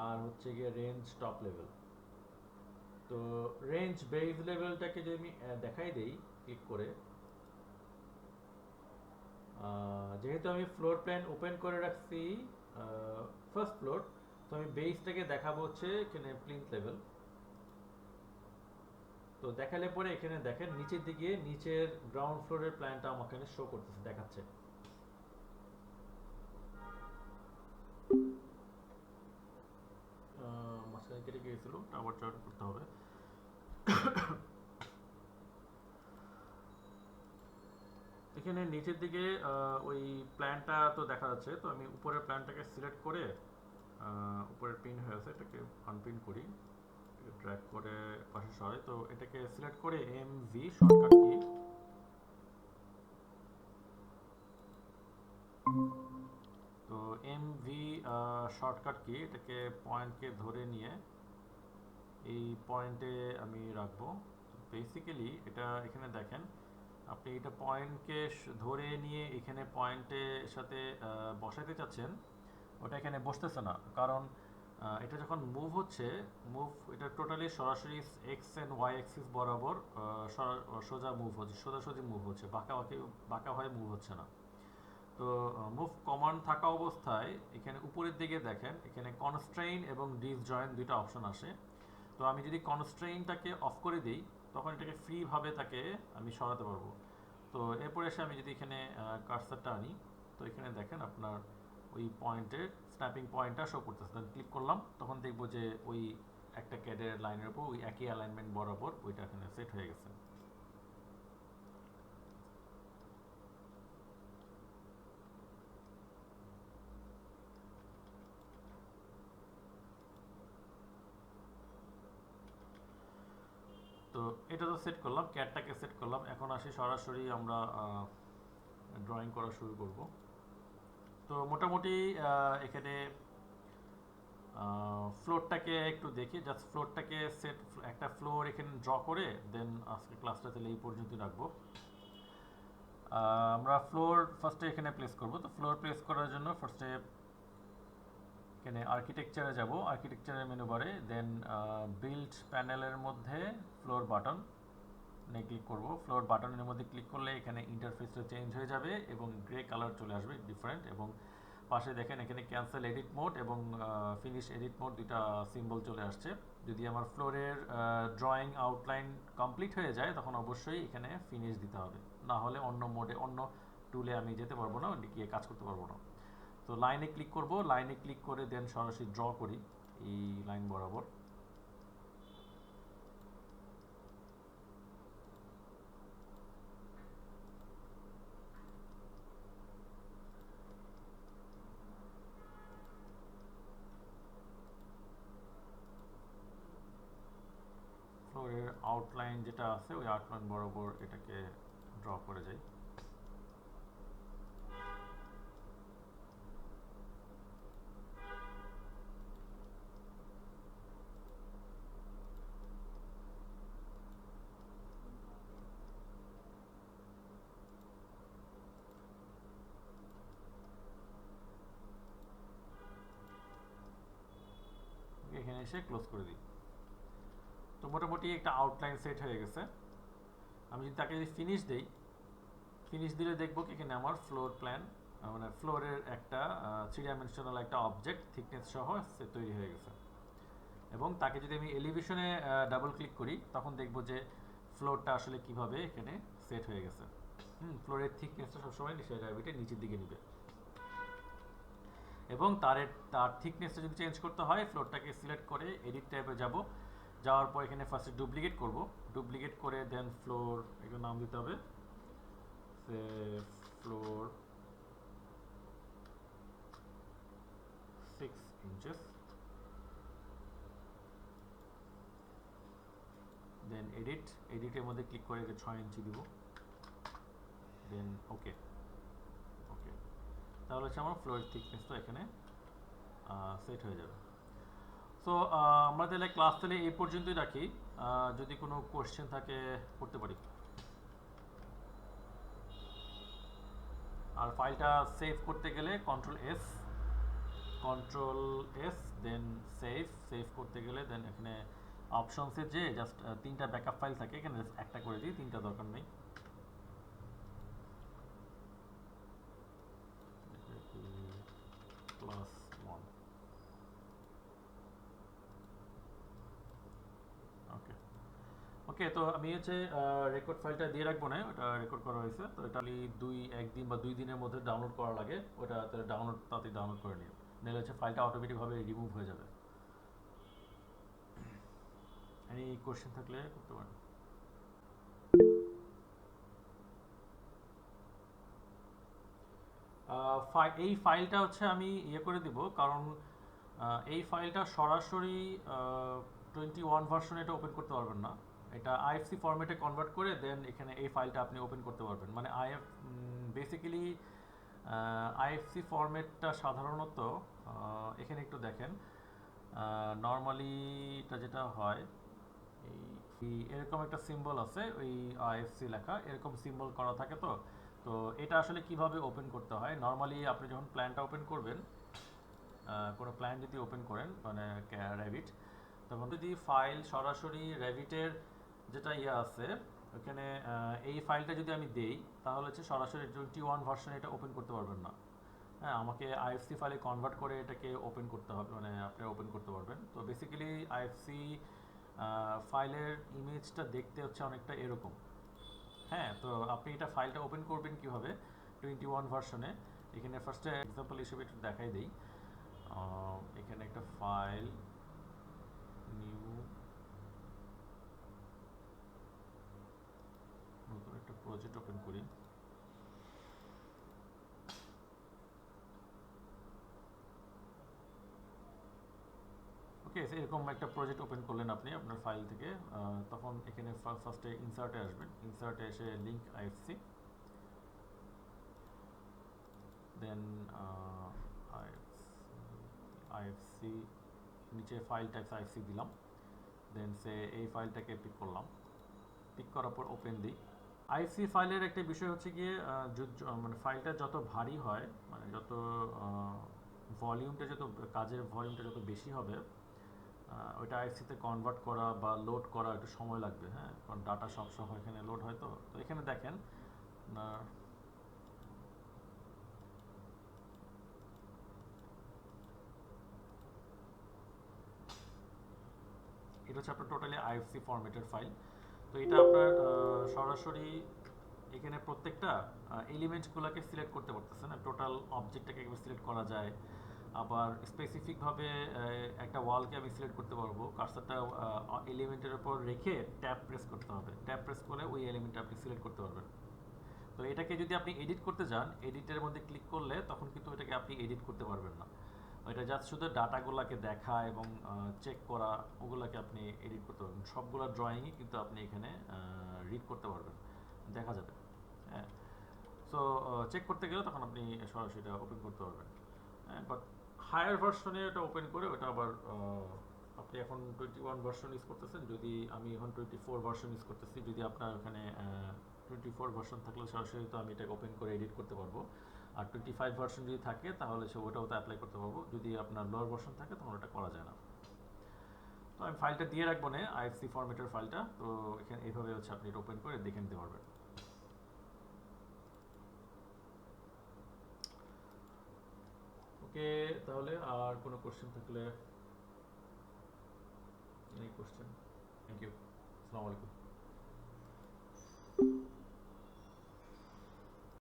আর হচ্ছে গিয়ে রেঞ্জ টপ লেভেল। তো রেঞ্জ বেজ লেভেলটাকে যদি আমি দেখাই দেই ক্লিক করে, যেহেতু আমি ফ্লোর প্ল্যান ওপেন করে রাখছি ফার্স্ট ফ্লোর, তো আমি বেসটাকে দেখাবো হচ্ছে এখানে প্লিন্থ লেভেল। তো দেখালে পরে এখানে দেখেন নিচের দিকে নিচের গ্রাউন্ড ফ্লোরের প্ল্যানটা আমাকে এখানে শো করতেছে, দেখাচ্ছে। মাঝখানে কেটে গিয়েছিল, আবার জয়েন করতে হবে। এখানে নিচের দিকে ওই প্ল্যানটা তো দেখা যাচ্ছে, তো আমি উপরের প্ল্যানটাকে সিলেক্ট করে উপরের পিন হয়ে আছে, এটাকে আনপিন করি, ড্র্যাগ করে পাশে সরাই, তো এটাকে সিলেক্ট করে এমভি শর্টকাট কি, তো এমভি শর্টকাট কি, এটাকে পয়েন্টকে ধরে নিয়ে এই পয়েন্টে আমি রাখবো। বেসিক্যালি এটা এখানে দেখেন, আপনি এটা পয়েন্টকে ধরে নিয়ে এখানে পয়েন্টের সাথে বসাতে চাচ্ছেন, ওটা এখানে বসতেছে না, কারণ এটা যখন মুভ হচ্ছে, এটা টোটালি সরাসরি এক্স অ্যান্ড ওয়াই অ্যাক্সিস বরাবর সোজা মুভ হচ্ছে, সোজাসুজি মুভ হচ্ছে, বাঁকা হয়ে মুভ হচ্ছে না। তো মুভ কমান্ড থাকা অবস্থায় এখানে উপরের দিকে দেখেন, এখানে কনস্ট্রেইন এবং ডিসজয়েন্ট দুইটা অপশন আসে। তো আমি যদি কনস্ট্রেইনটাকে অফ করে দিই, তখন এটাকে ফ্রিভাবে তাকে আমি সরাতে পারবো। তো এরপরে এসে আমি যদি এখানে কার্সারটা আনি, তো এখানে দেখেন আপনার ওই পয়েন্টের স্ন্যাপিং পয়েন্টটা শো করতেছে, তখন ক্লিক করলাম, তখন দেখবো যে ওই একটা ক্যাডের লাইনের উপর ওই একই অ্যালাইনমেন্ট বরাবর ওইটা এখানে সেট হয়ে গেছে। তো এটা তো সেট করলাম, ক্যাটটাকে সেট করলাম, এখন আসি সরাসরি আমরা ড্রয়িং করা শুরু করব। তো মোটামুটি এখানে ফ্লোরটাকে একটু দেখি, জাস্ট ফ্লোরটাকে সেট, একটা ফ্লোর এখানে ড্র করে দেন আজকে ক্লাসটা তাহলে এই পর্যন্তই রাখবো। আমরা ফ্লোর ফার্স্টে এখানে প্লেস করব। তো ফ্লোর প্লেস করার জন্য ফার্স্টে এখানে আর্কিটেকচারে যাব, আর্কিটেকচারের মেনু বারে দেন বিল্ড প্যানেলের মধ্যে ফ্লোর বাটন ক্লিক করব। ফ্লোর বাটনের মধ্যে ক্লিক করলে এখানে ইন্টারফেসটা চেঞ্জ হয়ে যাবে এবং গ্রে কালার চলে আসবে ডিফারেন্ট, এবং পাশে দেখেন এখানে ক্যান্সেল এডিট মোড এবং ফিনিশ এডিট মোড দুইটা সিম্বল চলে আসছে। যদি আমার ফ্লোরের ড্রয়িং আউটলাইন কমপ্লিট হয়ে যায় তখন অবশ্যই এখানে ফিনিশ দিতে হবে, না হলে অন্য মোডে অন্য টুলে আমি যেতে পারবো না, গিয়ে কাজ করতে পারবো না। তো লাইনে ক্লিক করব, লাইনে ক্লিক করে দেন সরাসরি ড্র করি এই লাইন বরাবর। ফ্লোরের আউটলাইন যেটা আছে ওই আউটলাইন বরাবর এটাকে ড্র করে যাই। এখানে এসে ক্লোজ করে দিই। তো মোটামুটি একটা আউটলাইন সেট হয়ে গেছে। আমি যদি তাকে যদি ফিনিশ দেই, ফিনিশ দিলে দেখবো কি এখানে আমার ফ্লোর প্ল্যান, মানে ফ্লোরের একটা 3 ডাইমেনশনাল একটা অবজেক্ট থিকনেস সহ তৈরি হয়ে গেছে। এবং তাকে যদি আমি এলিভেশনে ডাবল ক্লিক করি তখন দেখবো যে ফ্লোরটা আসলে কিভাবে এখানে সেট হয়ে গেছে। ফ্লোরের থিকনেসটা সবসময় গ্র্যাভিটি নিচের দিকে নিবে, এবং তার থিকনেসটা যদি চেঞ্জ করতে হয় ফ্লোরটাকে সিলেক্ট করে এডিট টাইপে যাব, যাওয়ার পর এখানে ফার্স্টে ডুপ্লিকেট করব, ডুপ্লিকেট করে দেন ফ্লোর একটা নাম দিতে হবে, সে ফ্লোর 6 ইঞ্চেস, দেন এডিটের মধ্যে ক্লিক করে 6 ইঞ্চি দিব, দেন ওকে। ওকে, তাহলে হচ্ছে আমার ফ্লোরের থিকনেসটা এখানে সেট হয়ে যাবে। সো আমরা তাহলে ক্লাস তাহলে এই পর্যন্তই রাখি, যদি কোনো কোয়েশ্চেন থাকে করতে পারি। আর ফাইলটা সেভ করতে গেলে কন্ট্রোল এস দেন সেভ করতে গেলে দেন এখানে অপশনসে যে জাস্ট 3টা ব্যাকআপ ফাইল থাকে, এখানে একটা করে দিই, 3টা দরকার নেই। প্লাস 1। ওকে ওকে, তো আমি হচ্ছে রেকর্ড ফাইলটা দিয়ে রাখবো না, ওটা রেকর্ড করা হয়েছে, তো এটা একদিন বা 2 দিনের মধ্যে ডাউনলোড করা লাগে, ওটা তাড়াতাড়ি ডাউনলোড করে নিও, নাহলে হচ্ছে ফাইলটা অটোমেটিকভাবে রিমুভ হয়ে যাবে। এনি কোশ্চেন থাকলে করতে পারেন। এই ফাইলটা হচ্ছে আমি ইয়ে করে দিব, কারণ এই ফাইলটা সরাসরি 21 ভার্সন এটা ওপেন করতে পারবেন না, এটা আইএফসি ফরম্যাটে কনভার্ট করে দেন এখানে এই ফাইলটা আপনি ওপেন করতে পারবেন। মানে বেসিক্যালি আইএফসি ফরম্যাটটা সাধারণত এখানে একটু দেখেন, নর্মালি এটা যেটা হয় এই এরকম একটা সিম্বল আছে, ওই আইএফসি লেখা এরকম সিম্বল করা থাকে। তো তো এটা আসলে কিভাবে ওপেন করতে হয়, নর্মালি আপনি যখন প্ল্যানটা ওপেন করবেন, কোনো প্ল্যান যদি ওপেন করেন মানে র্যাবিট, তখন যদি ফাইল সরাসরি র্যাবিটের যেটা ইয়ে আছে ওখানে এই ফাইলটা যদি আমি দেই তাহলে হচ্ছে সরাসরি 21 ভার্সন এটা ওপেন করতে পারবেন না। হ্যাঁ, আমাকে আইএফসি ফাইলে কনভার্ট করে এটাকে ওপেন করতে হবে, মানে আপনি ওপেন করতে পারবেন। তো বেসিক্যালি আইএফসি ফাইলের ইমেজটা দেখতে হচ্ছে অনেকটা এরকম। হ্যাঁ, তো আপনি এটা ফাইলটা ওপেন করবেন কিভাবে 21 ভার্সনে, এখানে ফার্স্টে এক্সাম্পল হিসেবে একটু দেখাই দেই। এখানে একটা ফাইল নিউ, নতুন একটা প্রজেক্ট ওপেন করি। ওকে, এরকম একটা প্রজেক্ট ওপেন করলেন আপনি আপনার ফাইল থেকে, তখন এখানে ফার্স্টে ইনসার্টে আসবেন, ইনসার্টে এসে লিঙ্ক আইএফসি, দেন আইএফসি নিচে ফাইল টাইপস আইএফসি দিলাম, দেন সে এই ফাইলটাকে পিক করলাম, পিক করার পর ওপেন দিই। আইএফসি ফাইলের একটা বিষয় হচ্ছে গিয়ে মানে ফাইলটা যত ভারী হয়, মানে যত ভলিউমটা যত কাজের ভলিউমটা যত বেশি হবে, ওইটা আইএফসিতে কনভার্ট করা বা লোড করা একটু সময় লাগবে। হ্যাঁ, কারণ ডাটা সব এখানে লোড হয়। তো এখানে দেখেন এটা হচ্ছে আপনার টোটালি আইএফসি ফরম্যাটের ফাইল। তো এটা আপনার সরাসরি এখানে প্রত্যেকটা এলিমেন্টগুলোকে সিলেক্ট করতে পারতেছেন, টোটাল অবজেক্টটাকে একবার সিলেক্ট করা যায়। আবার স্পেসিফিকভাবে একটা ওয়ালকে আমি সিলেক্ট করতে পারবো, কার্সারটা এলিমেন্টের উপর রেখে ট্যাব প্রেস করতে হবে, ট্যাব প্রেস করে ওই এলিমেন্টটা আপনি সিলেক্ট করতে পারবেন। তো এটাকে যদি আপনি এডিট করতে যান, এডিটের মধ্যে ক্লিক করলে তখন কিন্তু এটাকে আপনি এডিট করতে পারবেন না। এটা জাস্ট শুধু ডাটাগুলোকে দেখা এবং চেক করা, ওগুলোকে আপনি এডিট করতে পারবেন। সবগুলো ড্রয়িংই কিন্তু আপনি এখানে রিড করতে পারবেন, দেখা যাবে। হ্যাঁ, সো চেক করতে গেলে তখন আপনি সরাসরি এটা ওপেন করতে পারবেন। হ্যাঁ, বাট হায়ার ভার্সনে এটা ওপেন করে ওটা আবার আপনি এখন 21 ভার্সন ইউজ করতেছেন, যদি আমি এখন 24 ভার্সন ইউজ করতেছি, যদি আপনার ওখানে 24 ভার্সন থাকলে সরাসরি তো আমি এটাকে ওপেন করে এডিট করতে পারবো। আর 25 ভার্সন যদি থাকে তাহলে সে ওটাও তো অ্যাপ্লাই করতে পারবো। যদি আপনার লোয়ার ভার্সন থাকে তখন ওটা করা যায় না। তো আমি ফাইলটা দিয়ে রাখবো না, আইএফসি ফরম্যাটের ফাইলটা। তো এখানে এইভাবে হচ্ছে আপনি এটা ওপেন করে দেখে নিতে পারবেন। ওকে, তাহলে আর কোনো কোশ্চেন থাকলে, এনি কোশ্চেন? থ্যাংক ইউ, আসসালামু আলাইকুম।